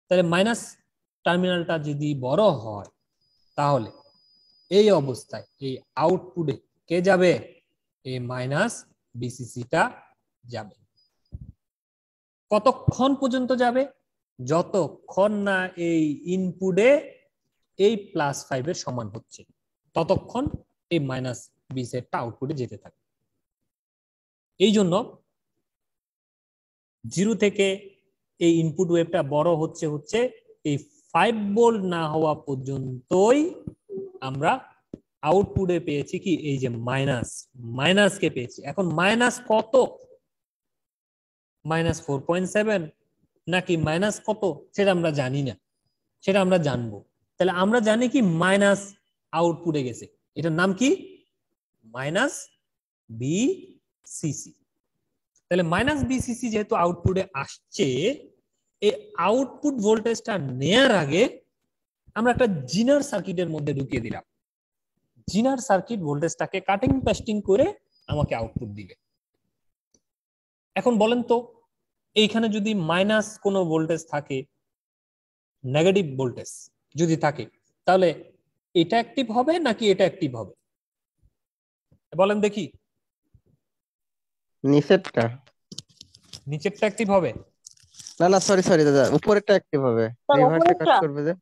S1: তাহলে মাইনাস টার্মিনালটা যদি বড় হয় তাহলে এই অবস্থায় এই আউটপুটে কে যাবে? এই মাইনাস বিসিসিটা যাবে। কতক্ষণ পর্যন্ত যাবে? যতক্ষণ না এই ইনপুটে এই +5 এর সমান হচ্ছে ততক্ষণ এই মাইনাস বিসিটা আউটপুটে যেতে থাকে। এই জন্য 0 থেকে এই ইনপুট ওয়েভটা বড় হচ্ছে এই 5 ভোল্ট না হওয়া পর্যন্তই আমরা আউটপুটে পেয়েছি কি, এই যে মাইনাসকে পেয়েছি। এখন মাইনাস কত, -4.7 নাকি মাইনাস কত সেটা আমরা জানি না, সেটা আমরা জানবো। তাহলে আমরা জানি কি মাইনাস আউটপুটে গেছে, এটার নাম কি মাইনাস বিসিসি। তাহলে মাইনাস বিসিসি যেহেতু আউটপুটে আসছে, এই আউটপুট ভোল্টেজটা নেয়ার আগে আমরা একটা জিনার সার্কিটের মধ্যে ঢুকিয়ে দিলাম। জিনার সার্কিট ভোল্টেজটাকে কাটিং পেস্টিং করে আমাকে আউটপুট দিবে। এখন বলেন তো, এইখানে যদি মাইনাস কোনো ভোল্টেজ থাকে, নেগেটিভ ভোল্টেজ যদি থাকে, তাহলে এটা অ্যাক্টিভ হবে নাকি এটা অ্যাক্টিভ হবে? বলেন দেখি।
S5: নিচেরটা
S1: অ্যাক্টিভ হবে?
S5: না সরি দাদা, উপরেরটা অ্যাক্টিভ হবে, রিভার্সে কাজ করবে যে।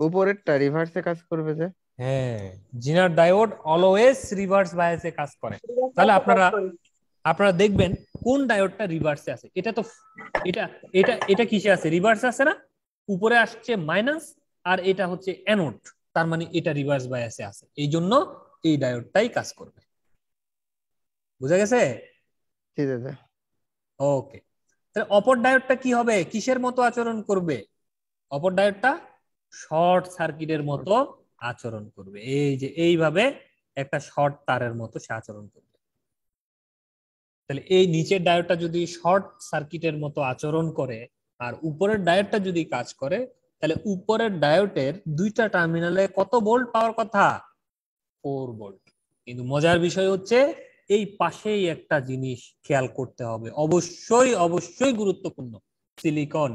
S5: উপরেরটা রিভার্সে কাজ করবে যে।
S1: হ্যাঁ, জিনার ডায়োড অলওয়েজ রিভার্স বায়াসে কাজ করে। তাহলে আপনারা দেখবেন কোন ডায়োডটা রিভার্সে আছে। এটা তো এটা কিসে আছে? রিভার্সে আছে না? উপরে আসছে মাইনাস আর এটা হচ্ছে অ্যানোড, তার মানে এটা রিভার্স বায়াসে আছে, এই জন্য এই ডায়োডটাই কাজ করবে। বুঝা গেছে?
S5: ঠিক আছে।
S1: ওকে, তাহলে অপর ডায়োডটা কি হবে, কিসের মতো আচরণ করবে? অপর ডায়োডটা শর্ট সার্কিটের মতো আচরণ করবে। এই যে এইভাবে একটা শর্ট তারের মতো সে আচরণ করবে। তাহলে এই নিচের ডায়োডটা যদি শর্ট সার্কিটের মতো আচরণ করে আর উপরের ডায়োডটা যদি কাজ করে, তাহলে উপরের ডায়োডের দুইটা টার্মিনালে কত ভোল্ট পাওয়ার কথা? 4 ভোল্ট। কিন্তু মজার বিষয় হচ্ছে এই পাশেই একটা জিনিস খেয়াল করতে হবে, অবশ্যই গুরুত্বপূর্ণ, সিলিকন।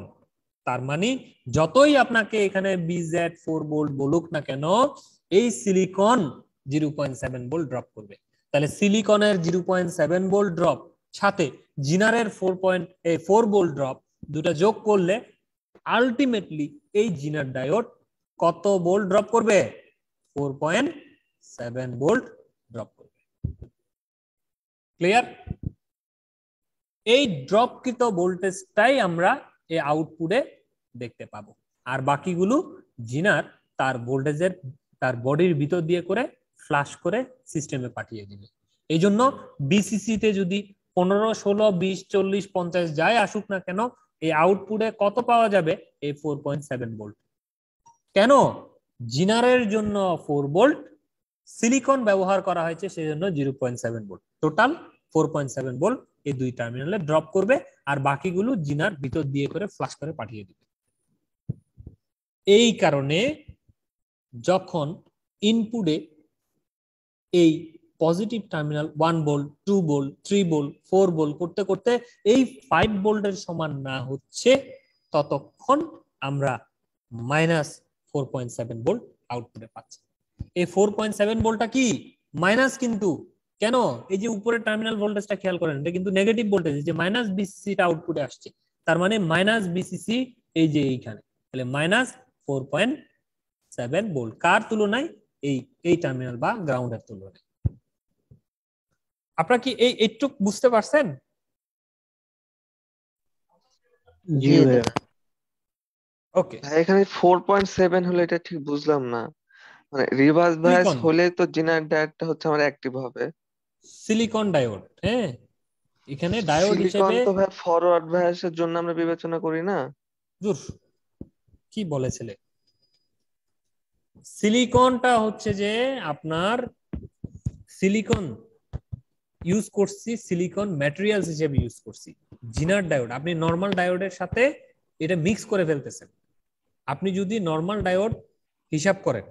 S1: তার মানে যতই আপনাকে এখানে বিজেড 4 ভোল্ট বলুক না কেন, এই সিলিকন 0.7 ভোল্ট ড্রপ করবে। তাহলে সিলিকনের 0.7 ভোল্ট ড্রপ সাথে জিনারের 4 ভোল্ট ড্রপ দুটা যোগ করলে আলটিমেটলি এই জিনার ডায়োড কত ভোল্ট ড্রপ করবে? 4.7 ভোল্ট ড্রপ করবে। ক্লিয়ার? এই ড্রপকৃত ভোল্টেজটাই আমরা এই আউটপুটে দেখতে পাবো, আর বাকিগুলো জিনার তার ভোল্টেজের তার বডির ভিতর দিয়ে করে ফ্লাশ করে সিস্টেমে পাঠিয়ে দিবে। এই জন্য বিসিসি তে যদি 15, 16, 20, 40, 50 যাই আসুক না কেন, এই আউটপুটে কত পাওয়া যাবে? এই 4.7 ভোল্ট। কেন? জিনারের জন্য 4 ভোল্ট, সিলিকন ব্যবহার করা হয়েছে সেজন্য 0.7 ভোল্ট, টোটাল 4.7 ভোল্ট এই দুই টার্মিনালে ড্রপ করবে, আর বাকিগুলো জিনার ভিতর দিয়ে করে ফ্লাশ করে পাঠিয়ে দিবে। এই কারণে যখন ইনপুটে এই positive terminal 1 volt 2 volt 3 volt 4 volt করতে করতে এই 5 ভোল্টের সমান না হচ্ছে, ততক্ষণ আমরা -4.7 ভোল্ট আউটপুটে পাচ্ছি। এই 4.7 ভোল্টটা কি মাইনাস, কিন্তু কেন? এই যে উপরের টার্মিনাল ভোল্টেজটা খেয়াল করেন, এটা কিন্তু নেগেটিভ ভোল্টেজ, যে মাইনাস বিসিসিটা আউটপুটে আসছে, তার মানে মাইনাস বিসিসি এই যে এইখানে, তাহলে -4.7 ভোল্ট। কার তুলনায়? এই টার্মিনাল বা গ্রাউন্ডের তুলনায়। আপনারা কি এইটুক বুঝতে পারছেন?
S2: জি
S5: জি
S2: ভাইয়া।
S5: দাদা।
S1: ওকে,
S4: ভাই এখানে 4.7 হলো, এটা ঠিক বুঝলাম না। মানে রিভার্স বায়াস
S1: সিলিকন,
S4: হলে তো জিনার ডায়োডটা হচ্ছে আমার অ্যাক্টিভ হবে।
S1: সিলিকন ডায়োড, হ্যাঁ, এখানে ডায়োড
S4: সিলিকন
S1: হিসেবে।
S4: তো ভাই ফরওয়ার্ড বায়াসের জন্য আমরা বিবেচনা করি না।
S1: দূর, কি বলেছিলে, সিলিকনটা হচ্ছে যে আপনার সিলিকন ইউজ করছি, সিলিকন ম্যাটেরিয়ালস হিসেবে ইউজ করছি। জিনার ডায়োড আপনি নর্মাল ডায়োডের সাথে এটা মিক্স করে ফেলতেছেন। আপনি যদি নর্মাল ডায়োড হিসাব করেন,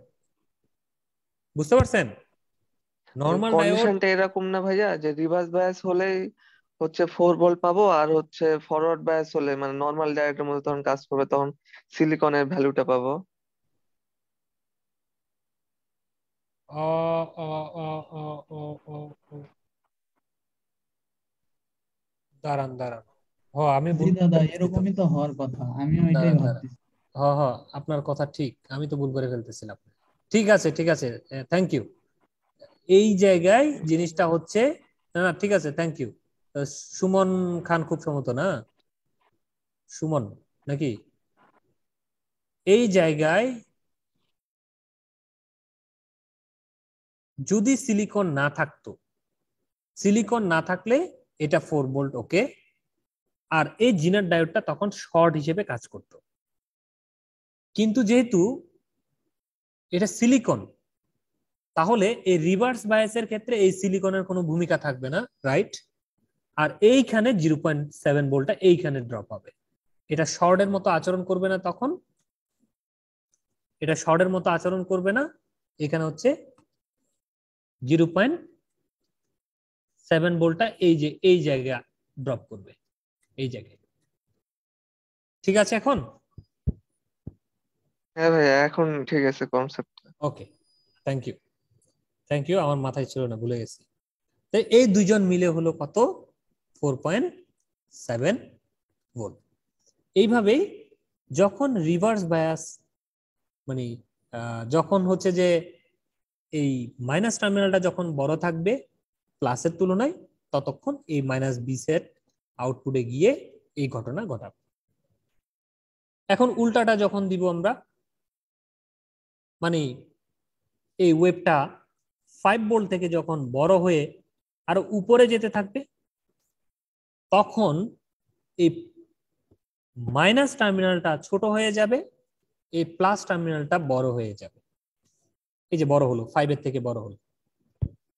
S1: বুঝতে পারছেন, নর্মাল ডায়োড।
S4: কন্ডিশনটা এরকম না ভাইয়া যে রিভার্স বায়াস হলেই হচ্ছে 4 ভোল্ট পাবো, আর হচ্ছে ফরওয়ার্ড বায়াস হলে মানে নর্মাল ডায়োডের মধ্যে তখন কাজ করবে, তখন সিলিকনের ভ্যালুটা পাবো।
S1: অ অ অ অ অ অ অ। দাঁড়ান দাঁড়ান, হ আমি
S6: জি
S1: ভুল
S6: দাদা,
S1: করে ফেলছি তো।
S6: এরকমই তো হওয়ার কথা, আমিও এটাই
S1: দাঁড়ান দাঁড়ান,
S6: ভাবতেছি।
S1: হ হ, আপনার কথা ঠিক, আমি তো ভুল করে ফেলতেছিলাম। ঠিক আছে ঠিক আছে, থ্যাংক ইউ। এই জায়গায় জিনিসটা হচ্ছে, না না ঠিক আছে, থ্যাংক ইউ। সুমন খান খুব সম্ভবত, না সুমন নাকি? এই জায়গায় যদি সিলিকন না থাকতো, সিলিকন না থাকলে এটা 4 ভোল্ট, ওকে, আর এই জিনার ডায়োডটা তখন শর্ট হিসেবে কাজ করত। কিন্তু যেহেতু এটা সিলিকন, তাহলে এই রিভার্স বায়াসের ক্ষেত্রে এই সিলিকনের কোনো ভূমিকা থাকবে না, রাইট? আর এইখানে 0.7 ভোল্টটা এইখানে ড্রপ হবে। এটা শর্টের মতো আচরণ করবে না তখন, এটা শর্টের মতো আচরণ করবে না। এখানে হচ্ছে 0.7 ভোল্টটা এই যে এই জায়গায় ড্রপ করবে, এই জায়গায়। ঠিক আছে এখন?
S4: হ্যাঁ ভাইয়া, এখন ঠিক আছে concept.
S1: Okay, thank you, thank you, আমার মাথায় ছিল না, ভুলে গেছি। তো এই দুইজন মিলে হলো কত? 4.7 ভোল্ট। এইভাবেই যখন রিভার্স বায়াস, মানে যখন হচ্ছে যে এই মাইনাস টার্মিনালটা যখন বড় থাকবে প্লাসের তুলনায়, ততক্ষণ এই মাইনাস বি সেট আউটপুটে গিয়ে এই ঘটনা ঘটাবে। এখন উল্টাটা যখন দিব আমরা, মানে এই ওয়েভটা 5 ভোল্ট থেকে যখন বড় হয়ে আরো উপরে যেতে থাকবে, তখন এই মাইনাস টার্মিনালটা ছোট হয়ে যাবে, এই প্লাস টার্মিনালটা বড় হয়ে যাবে। এই যে বড় হলো, 5-এর থেকে বড় হলো,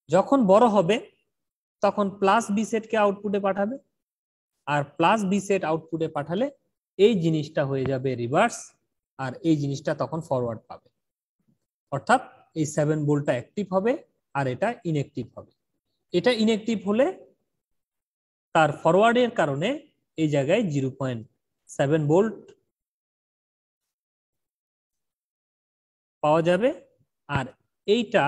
S1: যখন বড় হবে তখন প্লাস বি সেটকে আউটপুটে পাঠাবে, আর প্লাস বি সেট আউটপুটে পাঠালে এই জিনিসটা হয়ে যাবে রিভার্স, আর এই জিনিসটা তখন ফরওয়ার্ড পাবে। অর্থাৎ এই 7 ভোল্টটা অ্যাক্টিভ হবে আর এটা ইনঅ্যাক্টিভ হবে। এটা ইনঅ্যাক্টিভ হলে তার ফরওয়ার্ডের কারণে এই জায়গায় 0.7 ভোল্ট পাওয়া যাবে, আর এইটা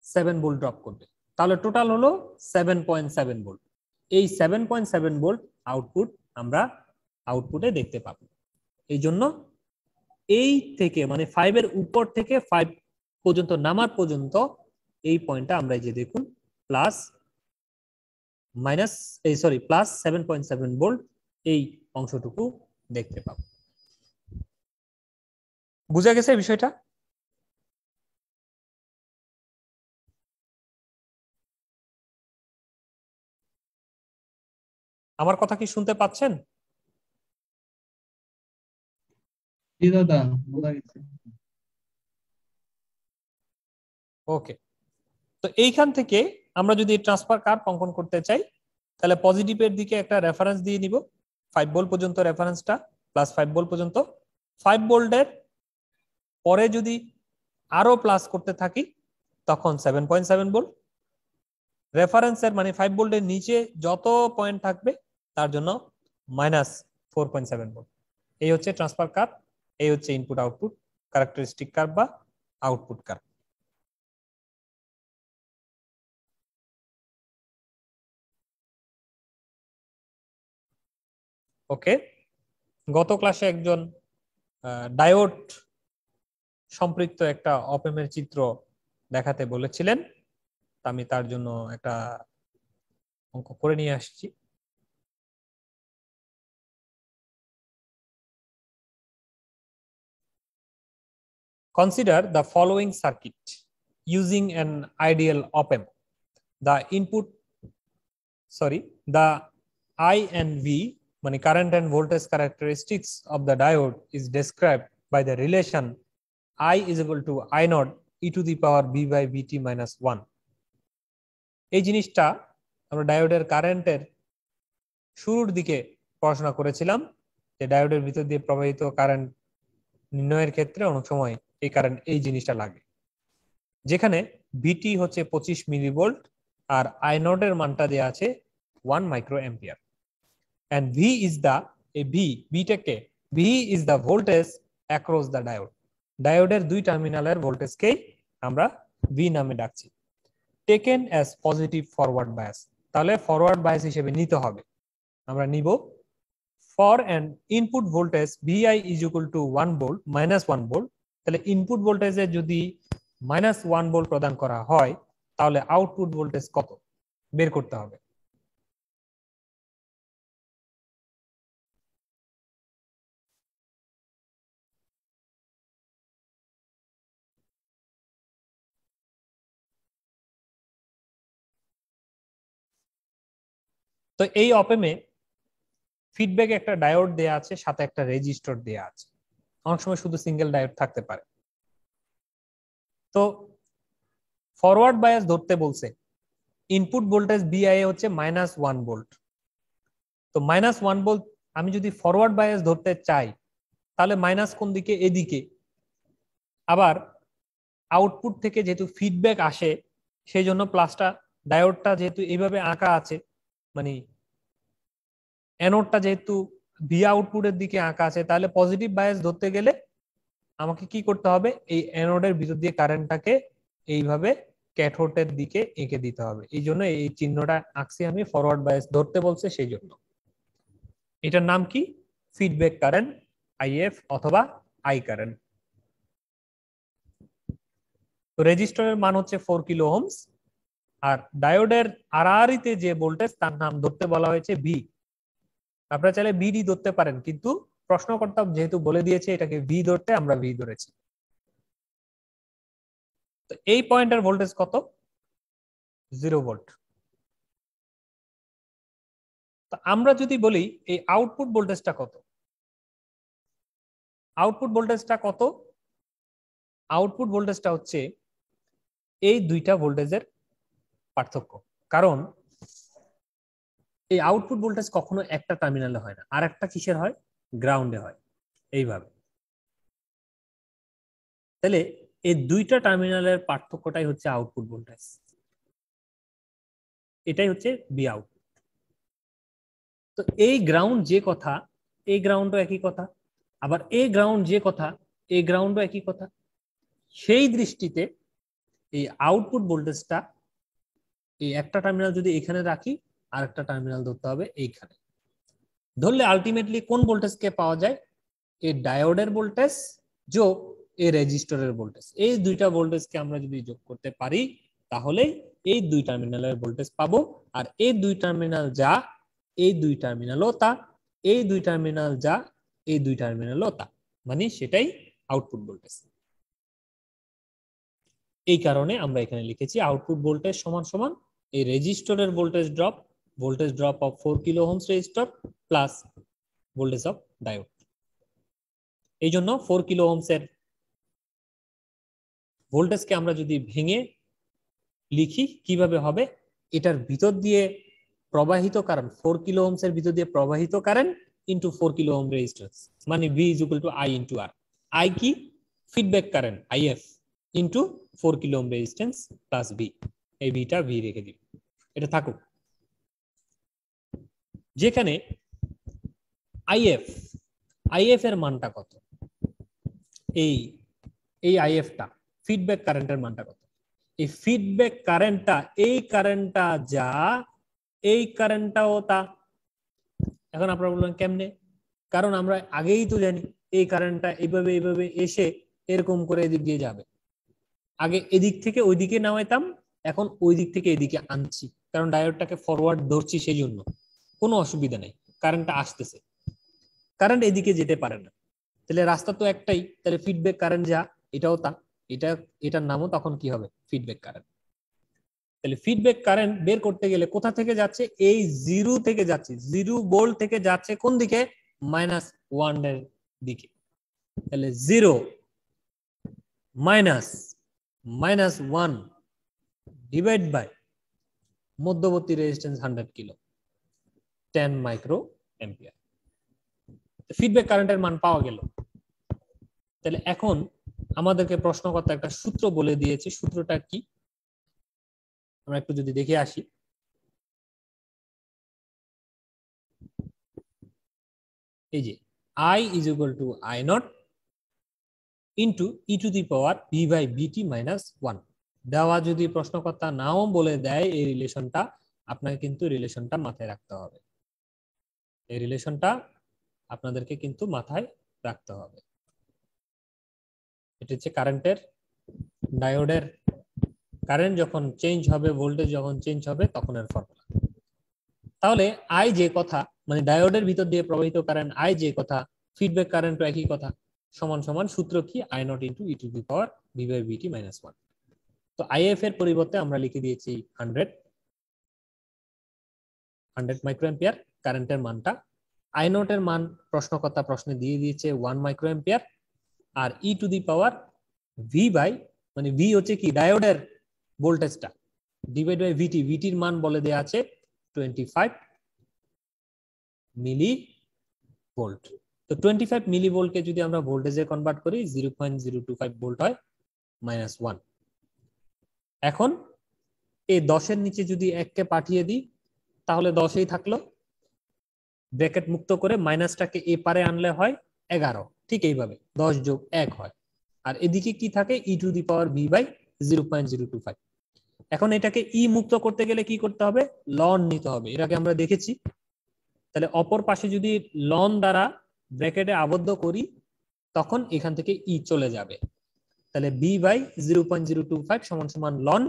S1: 7 ভোল্ট ড্রপ করবে। তাহলে টোটাল হলো 7.7 ভোল্ট। এই 7.7 ভোল্ট আউটপুট আমরা আউটপুটে দেখতে পাবো। এই জন্য এই থেকে মানে 5-এর উপর থেকে 5 পর্যন্ত নামার পর্যন্ত এই পয়েন্টটা আমরা এই যে দেখুন প্লাস মাইনাস, এই সরি প্লাস 7.7 ভোল্ট এই অংশটুকু দেখতে পাবো। বুঝা গেছে বিষয়টা? আমার কথা কি শুনতে পাচ্ছেন?
S6: জি দাদা, বোঝা গেছে।
S1: ওকে, তো এইখান থেকে আমরা যদি ট্রান্সফার কার্ভ অঙ্কন করতে চাই, তাহলে পজিটিভের দিকে একটা রেফারেন্স দিয়ে নিব, 5 ভোল্ট পর্যন্ত রেফারেন্সটা, প্লাস 5 ভোল্ট পর্যন্ত। 5 ভোল্টের পরে যদি আরো প্লাস করতে থাকি তখন 7.7 ভোল্ট। রেফারেন্সের মানে 5 ভোল্টের নিচে যত পয়েন্ট থাকবে তার জন্য -4.7 ভোল্ট। এই হচ্ছে ট্রান্সফার কার্ভ, এই হচ্ছে ইনপুট আউটপুট ক্যারেক্টারিস্টিক কার্ভ বা আউটপুট কার্ভ। ওকে, গত ক্লাসে একজন ডায়োড সম্পৃক্ত একটা অপেমের চিত্র দেখাতে বলেছিলেন, আমি তার জন্য একটা অঙ্ক করে নিয়ে আসছি। Consider the following circuit using an ideal op-amp. The I and V, মানে current and voltage characteristics of the diode is described by the relation I is equal to I naught e to the power b by bt minus 1. এই জিনিসটা আমরা ডায়োডের কারেন্টের শুরুর দিকে পড়াশোনা করেছিলাম, যে ডায়োডের ভিতর দিয়ে প্রবাহিত কারেন্ট নির্ণয়ের ক্ষেত্রে অনেক সময় এই কারেন্ট এই জিনিসটা লাগে, যেখানে ভিটি হচ্ছে 25 মিলিভোল্ট আর আই নট এর মানটা দেয়া আছে 1 micro ampere. and V is the বিটাকে V is the voltage across the diode. ডায়োডের দুই টার্মিনালের ভোল্টেজকেই আমরা V নামে ডাকছি। taken as positive forward bias, তাহলে ফরওয়ার্ড বায়াস হিসেবে নিতে হবে। আমরা নিব for an input voltage VI is equal to 1 volt minus 1 volt, তাহলে ইনপুট ভোল্টেজে যদি -1 ভোল্ট প্রদান করা হয় তাহলে আউটপুট ভোল্টেজ কত বের করতে হবে। তো এই অপেমে ফিডব্যাক একটা ডায়োড দেয়া আছে, সাথে একটা রেজিস্টর দেয়া আছে, অনেক সময় শুধু সিঙ্গেল ডায়োড থাকতে পারে। তো ফরওয়ার্ড বায়াস ধরতে বলছে, ইনপুট ভোল্টেজ বিআই হচ্ছে -1 ভোল্ট। তো -1 ভোল্ট আমি যদি ফরওয়ার্ড বায়াস ধরতে চাই তাহলে মাইনাস কোন দিকে? এদিকে। আবার আউটপুট থেকে যেহেতু ফিডব্যাক আসে সেই জন্য প্লাসটা, ডায়োডটা যেহেতু এইভাবে আঁকা আছে, মানে অ্যানোডটা যেহেতু ভি আউটপুটের দিকে আঁকা আছে, তাহলে পজিটিভ বায়াস ধরতে গেলে আমাকে কি করতে হবে? এই অ্যানোডের ভিতর দিয়ে কারেন্টটাকে এইভাবে ক্যাথোডের দিকে এঁকে দিতে হবে। এই জন্য এই চিহ্নটা আঁকছি আমি, ফরওয়ার্ড বায়াস ধরতে বলছে সেই জন্য। এটার নাম কি? ফিডব্যাক কারেন্ট, আইএফ অথবা আই কারেন্ট। তো রেজিস্টরের মান হচ্ছে 4 কিলো ওহমস, আর ডায়োডের আড়াআড়িতে যে ভোল্টেজ তার নাম ধরতে বলা হয়েছে ভি। আপনারা চাইলে ভিডি ধরতে পারেন, কিন্তু প্রশ্নকর্তা যেহেতু বলে দিয়েছে এটাকে ভি ধরতে, আমরা ভি ধরেছি। তো এই পয়েন্টের ভোল্টেজ কত? 0 ভোল্ট। তো আমরা যদি বলি এই আউটপুট ভোল্টেজটা কত, আউটপুট ভোল্টেজটা কত? আউটপুট ভোল্টেজটা হচ্ছে এই দুইটা ভোল্টেজের পার্থক্য। কারণ এই আউটপুট ভোল্টেজ কখনো একটা টার্মিনালে হয় না, আর একটা কিসের হয়? গ্রাউন্ডে হয়, এইভাবে। তাহলে এই দুইটা টার্মিনালের পার্থক্যটাই হচ্ছে আউটপুট ভোল্টেজ, এটাই হচ্ছে বি আউটপুট। তো এই গ্রাউন্ড যে কথা, এই গ্রাউন্ডও একই কথা, আবার এই গ্রাউন্ড যে কথা, এই গ্রাউন্ডও একই কথা। সেই দৃষ্টিতে এই আউটপুট ভোল্টেজটা এই একটা টার্মিনাল যদি এখানে রাখি, আর একটা টার্মিনাল ধরতে হবে এইখানে। ধরলে আলটিমেটলি কোন ভোল্টেজকে পাওয়া যায়? এই ডায়োডের ভোল্টেজ যোগ এই রেজিস্টরের ভোল্টেজ। এই দুইটা ভোল্টেজকে আমরা যদি যোগ করতে পারি তাহলে এই দুই টার্মিনালের ভোল্টেজ পাবো। আর এই দুই টার্মিনাল যা, এই দুই টার্মিনালও তা, এই দুই টার্মিনাল যা, এই দুই টার্মিনালও তা, মানে সেটাই আউটপুট ভোল্টেজ। এই কারণে আমরা এখানে লিখেছি আউটপুট ভোল্টেজ সমান সমান এই রেজিস্টরের voltage drop of 4 kilo ohms resistor plus voltage of diode. এই জন্য 4 কিলো ওহমস এর ভোল্টেজকে আমরা যদি ভেঙে লিখি কিভাবে হবে? এটার ভিতর দিয়ে প্রবাহিত কারেন্ট, 4 কিলো ওহমস এর ভিতর দিয়ে প্রবাহিত current into 4 kilo ohm resistance, মানে V is equal two I into R। I কি? Feedback current IF into 4 kilo ohm resistance plus V। এই ভিটা V রেখে দিই, এটা থাকুক। যেখানে IF এর মানটা কত? এই IF-টা ফিডব্যাক কারেন্টের মানটা কত? এই ফিডব্যাক কারেন্টটা, এই কারেন্টটা যা, এই কারেন্টটাও তা। এখন আপনারা বলবেন কেমনে? কারণ আমরা আগেই তো জানি এই কারেন্টটা এইভাবে এইভাবে এসে এরকম করে এদিক দিয়ে যাবে। আগে এদিক থেকে ওইদিকে নামাইতাম, এখন ওই দিক থেকে এদিকে আনছি, কারণ ডায়োডটাকে ফরওয়ার্ড ধরছি সেই জন্য কোনো অসুবিধা নেই, কারেন্টটা আসতেছে, কারেন্ট এদিকে যেতে পারে না, তাহলে রাস্তা তো একটাই, তাহলে ফিডব্যাক কারেন্ট যা, এটাও তা, এটার নামও তখন কি হবে, ফিডব্যাক কারেন্ট। তাহলে ফিডব্যাক কারেন্ট বের করতে গেলে কোথা থেকে যাচ্ছে, এই জিরো থেকে যাচ্ছে, 0 ভোল্ট থেকে যাচ্ছে কোন দিকে, -1 এর দিকে। তাহলে 0 -1 ডিভাইড বাই মধ্যবর্তী resistance 100 kilo, 10 micro ampere. Feedback কারেন্টের মান পাওয়া গেল। তাহলে এখন আমাদেরকে প্রশ্নকর্তা একটা সূত্র বলে দিয়েছে, সূত্রটা কি আমরা একটু যদি দেখে আসি। এই যে I is equal to I naught into e to the power v by bt minus 1 দেওয়া যদি প্রশ্নকর্তা নাও বলে দেয় এই রিলেশনটা, আপনাকে কিন্তু রিলেশনটা মাথায় রাখতে হবে, এই রিলেশনটা আপনাদেরকে কিন্তু মাথায় রাখতে হবে। এটা হচ্ছে কারেন্টের, ডায়োডের কারেন্ট যখন চেঞ্জ হবে, ভোল্টেজ যখন চেঞ্জ হবে তখন এর ফর্মুলা। তাহলে আই যে কথা, মানে ডায়োডের ভিতর দিয়ে প্রবাহিত কারেন্ট আই যে কথা, ফিডব্যাক কারেন্টও একই কথা, সমান সমান সূত্র কি, I naught into e to the power V by VT minus 1। তো আইএফ এর পরিবর্তে আমরা লিখে দিয়েছি 100 মাইক্রোঅ্যাম্পিয়ার কারেন্টের মানটা, আই নট এর মান প্রশ্নকর্তা প্রশ্নে দিয়ে দিয়েছে 1 মাইক্রোঅ্যাম্পিয়ার, আর e to the power V by, মানে ভি হচ্ছে কি ডায়োডের ভোল্টেজটা, ডিভাইড বাই ভিটি, ভিটির মান বলে দেয়া আছে 25 মিলি ভোল্ট। তো 25 মিলি ভোল্টকে যদি আমরা ভোল্টেজে কনভার্ট করি 0.025 ভোল্ট হয় -1। এখন এই 10 এর নিচে যদি 1 কে পাঠিয়ে দিই তাহলে 10ই থাকলো, ব্র্যাকেট মুক্ত করে মাইনাসটাকে এ পারে আনলে হয় 11, ঠিক এইভাবে 10 যোগ 1 হয়, আর এদিকে কি থাকে, E to the power V by 0.025। এখন এটাকে ই মুক্ত করতে গেলে কি করতে হবে, লন নিতে হবে, এটাকে আমরা দেখেছি। তাহলে অপর পাশে যদি লন দ্বারা ব্র্যাকেটে আবদ্ধ করি তখন এখান থেকে ই চলে যাবে, তাহলে বি বাই 0.025 সমান সমান লন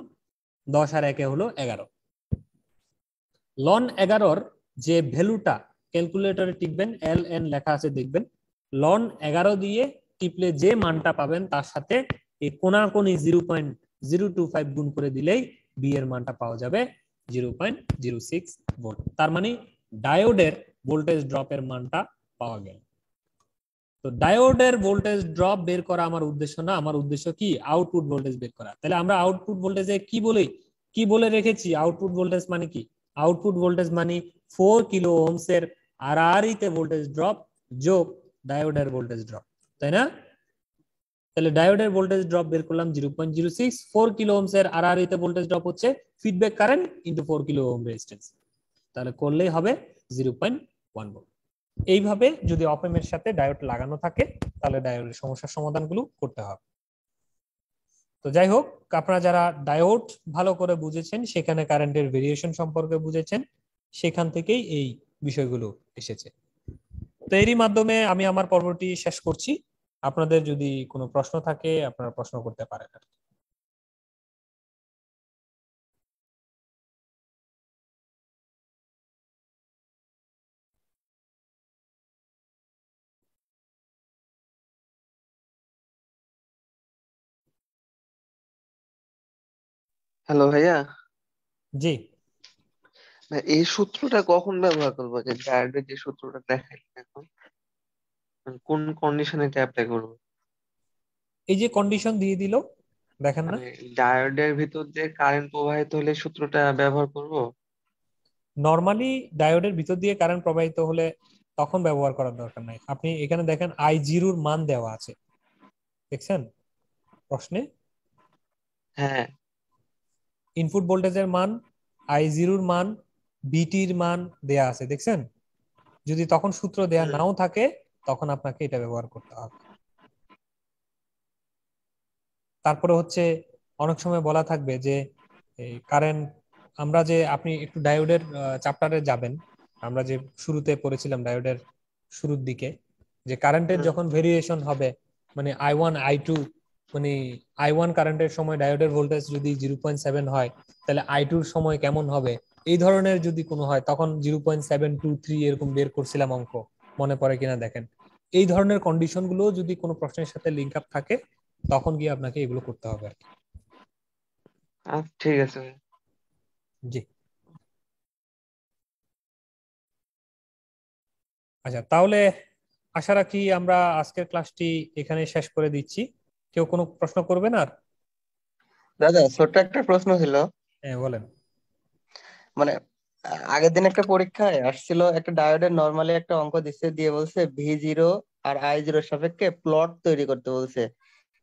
S1: 10 আর 1 হলো 11। লন 11 যে ভ্যালুটা ক্যালকুলেটরে টিপবেন, এল এন লেখা আছে দেখবেন, লন 11 দিয়ে টিপলে যে মানটা পাবেন তার সাথে এই কোনাকুনি 0.025 গুণ করে দিলেই বি এর মানটা পাওয়া যাবে 0.06 ভোল্ট। তার মানে ডায়োডের ভোল্টেজ ড্রপের মানটা পাওয়া গেল। তো ডায়োডের ভোল্টেজ ড্রপ বের করা আমার উদ্দেশ্য না, আমার উদ্দেশ্য কি, আউটপুট ভোল্টেজ বের করা। তাহলে আমরা আউটপুট ভোল্টেজে কি বলে রেখেছি, আউটপুট ভোল্টেজ মানে কি, আউটপুট ভোল্টেজ মানে 4 কিলো ওহমস এর আরআরই তে ভোল্টেজ ড্রপ যোগ ডায়োডের ভোল্টেজ ড্রপ, তাই না? তাহলে ডায়োডের ভোল্টেজ ড্রপ বের করলাম 0.06, 4 কিলো ওহমস এর আরআরই তে ভোল্টেজ ড্রপ হচ্ছে feedback current into 4 kilo ohm resistance, তাহলে করলেই হবে 0.1 ভোল্ট। এইভাবে যদি অপ এম্প এর সাথে ডায়োড লাগানো থাকে তাহলে ডায়োডের সমস্যার সমাধানগুলো করতে হবে। তো যাই হোক, আপনারা যারা ডায়োড ভালো করে বুঝেছেন, সেখানে কারেন্টের ভেরিয়েশন সম্পর্কে বুঝেছেন, সেখান থেকেই এই বিষয়গুলো এসেছে। তো এরই মাধ্যমে আমি আমার পর্বটি শেষ করছি। আপনাদের যদি কোনো প্রশ্ন থাকে আপনারা প্রশ্ন করতে পারেন।
S4: হ্যালো ভাইয়া,
S1: জি,
S4: এই সূত্রটা কখন ব্যবহার করবো, যে ডায়োডের যে সূত্রটা দেখাইলেন এখন, মানে কোন কন্ডিশনে এটা অ্যাপ্লাই করবো?
S1: এই যে কন্ডিশন দিয়ে দিল দেখেন না,
S4: মানে ডায়োডের ভিতর দিয়ে কারেন্ট প্রবাহিত হলে সূত্রটা ব্যবহার করব?
S1: নরমালি ডায়োডের ভিতর দিয়ে কারেন্ট প্রবাহিত হলে তখন ব্যবহার করার দরকার নাই। আপনি এখানে দেখেন I0 এর মান দেওয়া আছে, দেখছেন প্রশ্নে,
S4: হ্যাঁ।
S1: ইনপুট ভোল্টেজের মান, I0 এর মান, বিটির মান দেয়া আছে, দেখছেন? যদি তখন সূত্র দেয়া নাও থাকে তখন আপনাকে এটা ব্যবহার করতে হবে। তারপরে হচ্ছে অনেক সময় বলা থাকবে যে কারেন্ট, আমরা যে আপনি একটু ডায়োডের চ্যাপ্টারে যাবেন, আমরা যে শুরুতে পড়েছিলাম ডায়োডের শুরুর দিকে, যে কারেন্টের যখন ভেরিয়েশন হবে, মানে I1 I2, মানে I1 কারেন্টের সময় ডায়োডের ভোল্টেজ যদি 0.7 হয় তাহলে I2 এর সময় কেমন হবে, এই ধরনের যদি কোনো হয় তখন 0.723 এরকম বের করছিলাম অঙ্ক, মনে পড়ে কিনা দেখেন। এই ধরনের কন্ডিশন গুলো যদি কোনো প্রশ্নের সাথে লিঙ্ক আপ থাকে তখন গিয়ে আপনাকে এগুলো করতে হবে আর কি।
S4: ঠিক আছে।
S1: জি, আচ্ছা তাহলে আশা রাখি আমরা আজকের ক্লাসটি এখানে শেষ করে দিচ্ছি। কেউ কোনো প্রশ্ন করবেন আর?
S5: দাদা ছোট্ট একটা প্রশ্ন ছিল।
S1: হ্যাঁ বলেন।
S5: মানে আগের দিন একটা পরীক্ষায় আসছিল, একটা ডায়োডের নরমালি একটা অঙ্ক দিচ্ছে, দিয়ে বলছে V0 আর I0 সাপেক্ষে প্লট তৈরি করতে বলছে।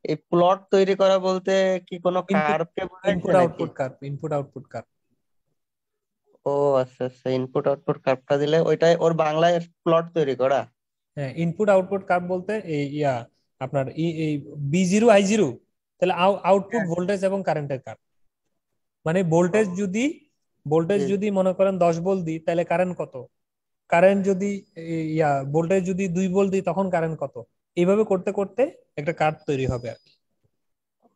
S5: এই প্লট তৈরি করা বলতে কি কোনো
S1: ইনপুট
S5: কার্ভকে বোঝাইছে
S1: ইনপুট
S5: নাকি?
S1: Output curve, input output curve.
S5: ও আচ্ছা আচ্ছা, ইনপুট আউটপুট কার্ভটা দিলে ওইটাই ওর বাংলায় প্লট তৈরি করা।
S1: হ্যাঁ, ইনপুট আউটপুট কার্ভ বলতে এই আপনার এই B0 I0, তাহলে আউটপুট
S5: হ্যাঁ
S1: ভোল্টেজ এবং কারেন্টের কার্ভ। মানে
S5: ও,
S1: ভোল্টেজ
S5: জি জি।
S1: যদি মনে করেন 10 ভোল্ট দিই তাহলে কারেন্ট কত, কারেন্ট যদি ভোল্টেজ যদি 2 ভোল্ট দিই তখন কারেন্ট কত, এইভাবে করতে করতে একটা কার্ভ তৈরি হবে আর কি।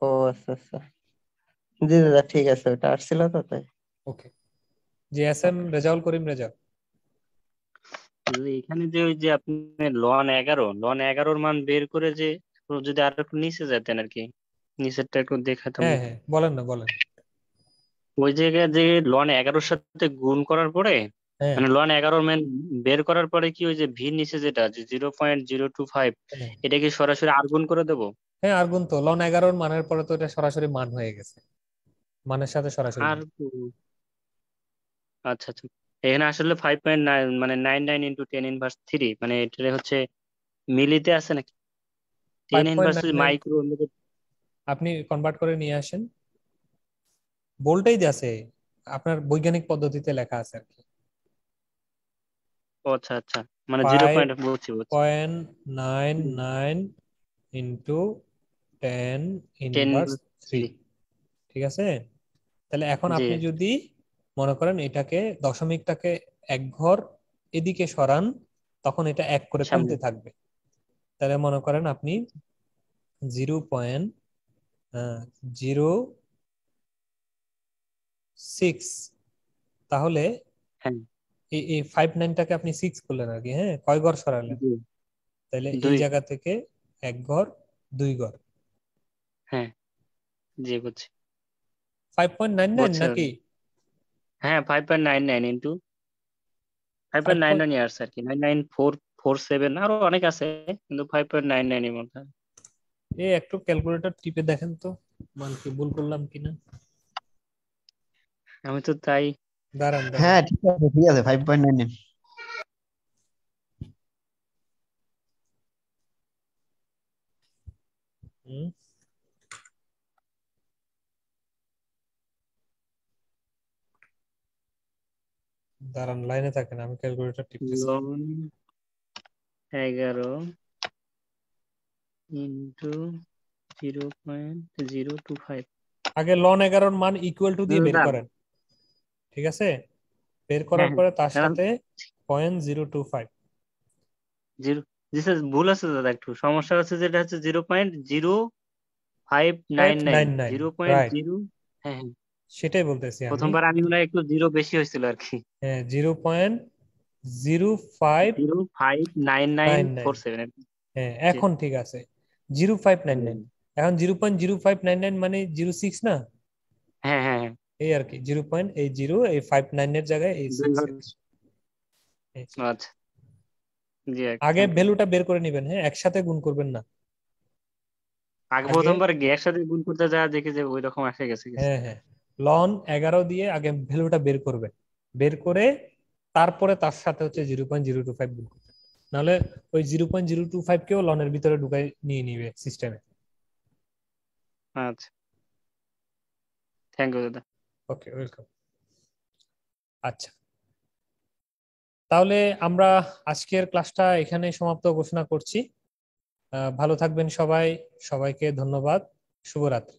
S5: ও আচ্ছা আচ্ছা, জি দাদা ঠিক আছে, ওটা আসছিল তো তাই।
S1: ওকে, জি SM
S5: ওকে।
S1: রেজাউল করিম রেজা।
S7: এখানে যে ওই যে আপনি লন 11 মান বের করে যে যদি আর একটু নিচে যেতেন আর কি, নিচেরটা একটু দেখাতাম
S1: হ্যাঁ
S7: যদি।
S1: হ্যাঁ, বলেন না বলেন।
S7: ওই জায়গায় যে লন 11 সাথে গুণ করার পরে,
S1: হ্যাঁ
S7: মানে লন 11 মান বের করার পরে কি ওই যে ভি নিচে যেটা আছে 0.025,
S1: হ্যাঁ
S7: এটা কি সরাসরি আর গুণ করে দেবো?
S1: হ্যাঁ, আর গুণ তো লন 11 মানের পরে তো এটা সরাসরি মান হয়ে গেছে, মানের সাথে সরাসরি
S7: আর
S1: গুণ।
S7: আচ্ছা আচ্ছা, এখানে আসলে 5.9 মানে 99 × 10⁻³ মানে এটা হচ্ছে মিলিতে আছে নাকি? Ten
S1: five point
S7: inverse
S1: nine nine
S7: micro.
S1: আপনি কনভার্ট করে নিয়ে আসেন, ভোল্টেজ আছে, আপনার বৈজ্ঞানিক পদ্ধতিতে লেখা আছে আর কি।
S7: আচ্ছা আচ্ছা, মানে জিরো
S1: ফাইভ
S7: পয়েন্ট, বুঝছি বুঝছি।
S1: Point nine nine into 10
S7: ten
S1: inverse
S7: inverse
S1: 3,
S7: three
S1: ঠিক আছে? তাহলে এখন
S7: জি।
S1: আপনি যদি মনে করেন এটাকে দশমিকটাকে এক ঘর এদিকে সরান তখন এটা এক করে
S7: সামনে।
S1: কমতে থাকবে। তাহলে মনে করেন আপনি 0.06, তাহলে
S7: হ্যাঁ
S1: এই 5.9টাকে আপনি 6 করলেন আর কি। হ্যাঁ, কয় ঘর সরালেন?
S7: জি।
S1: তাহলে এই
S7: 2।
S1: জায়গা থেকে এক ঘর, 2 ঘর।
S7: হ্যাঁ জি বুঝছি
S1: 5.99
S7: বুঝছি দাদা।
S1: নাকি
S7: হ্যাঁ 5.99 ইন্টু 5.99 ইয়ার্স আর কি, 99447 আরো অনেক আছে, কিন্তু 5.99 এর মধ্যে।
S1: এই একটু ক্যালকুলেটর টিপে দেখেন তো মান কি ভুল করলাম কিনা।
S7: আমি তো তাই।
S1: দাঁড়ান দাঁড়ান।
S8: হ্যাঁ ঠিক আছে 5.99।
S1: হুম, দাঁড়ান লাইনে থাকেন, আমি ক্যালকুলেটর টিপতেছি।
S7: Loan 11 into 0.025।
S1: আগে লন 11 মান ইকুয়াল টু দিয়ে বের
S7: দাদা
S1: করেন, ঠিক আছে? বের
S7: হ্যাঁ
S1: করার
S7: হ্যাঁ
S1: পরে তার
S7: দাদা,
S1: সাথে 0.025।
S7: জিরো, জি স্যার ভুল আছে দাদা, একটু সমস্যা হচ্ছে, যেটা হচ্ছে 0.0599,
S1: 599,
S7: জিরো পয়েন্ট
S1: রাইট,
S7: জিরো হ্যাঁ হ্যাঁ,
S1: সেটাই বলতেছি আমি।
S7: প্রথমবার আমি মনে হয় একটু জিরো বেশি হয়েছিল আর কি।
S1: হ্যাঁ, 0.0599।
S7: 0.59947।
S1: হ্যাঁ,
S7: জি
S1: এখন ঠিক আছে, 0599। এখন 0.0599 মানে 06 না?
S7: হ্যাঁ হ্যাঁ হ্যাঁ,
S1: এই আর কি 0.80, এই 59 এর জায়গায় এই
S7: 2
S1: 6
S7: ঘর।
S1: আছে।
S7: আচ্ছা জি,
S1: আগে
S7: থ্যাংক ইউ।
S1: ভ্যালুটা বের করে নেবেন, হ্যাঁ, একসাথে গুণ করবেন না।
S7: আগে
S1: আগে,
S7: প্রথমবার গ্যাস সাথে গুণ করতে যা দেখি যে ওই রকম এসে গেছে কিছু।
S1: হ্যাঁ হ্যাঁ, লন 11 দিয়ে আগে ভ্যালুটা বের করবেন, বের করে তারপরে তার সাথে হচ্ছে 0.025 গুণ করবেন, নাহলে ওই 0.025 কেও লনের ভিতরে ঢুকাই নিয়ে নিবে সিস্টেমে।
S7: আচ্ছা, থ্যাংক ইউ দাদা।
S1: ওকে, ওয়েলকাম। আচ্ছা, তাহলে আমরা আজকের ক্লাসটা এখানে সমাপ্ত ঘোষণা করছি। ভালো থাকবেন সবাই, সবাইকে ধন্যবাদ, শুভরাত্রি।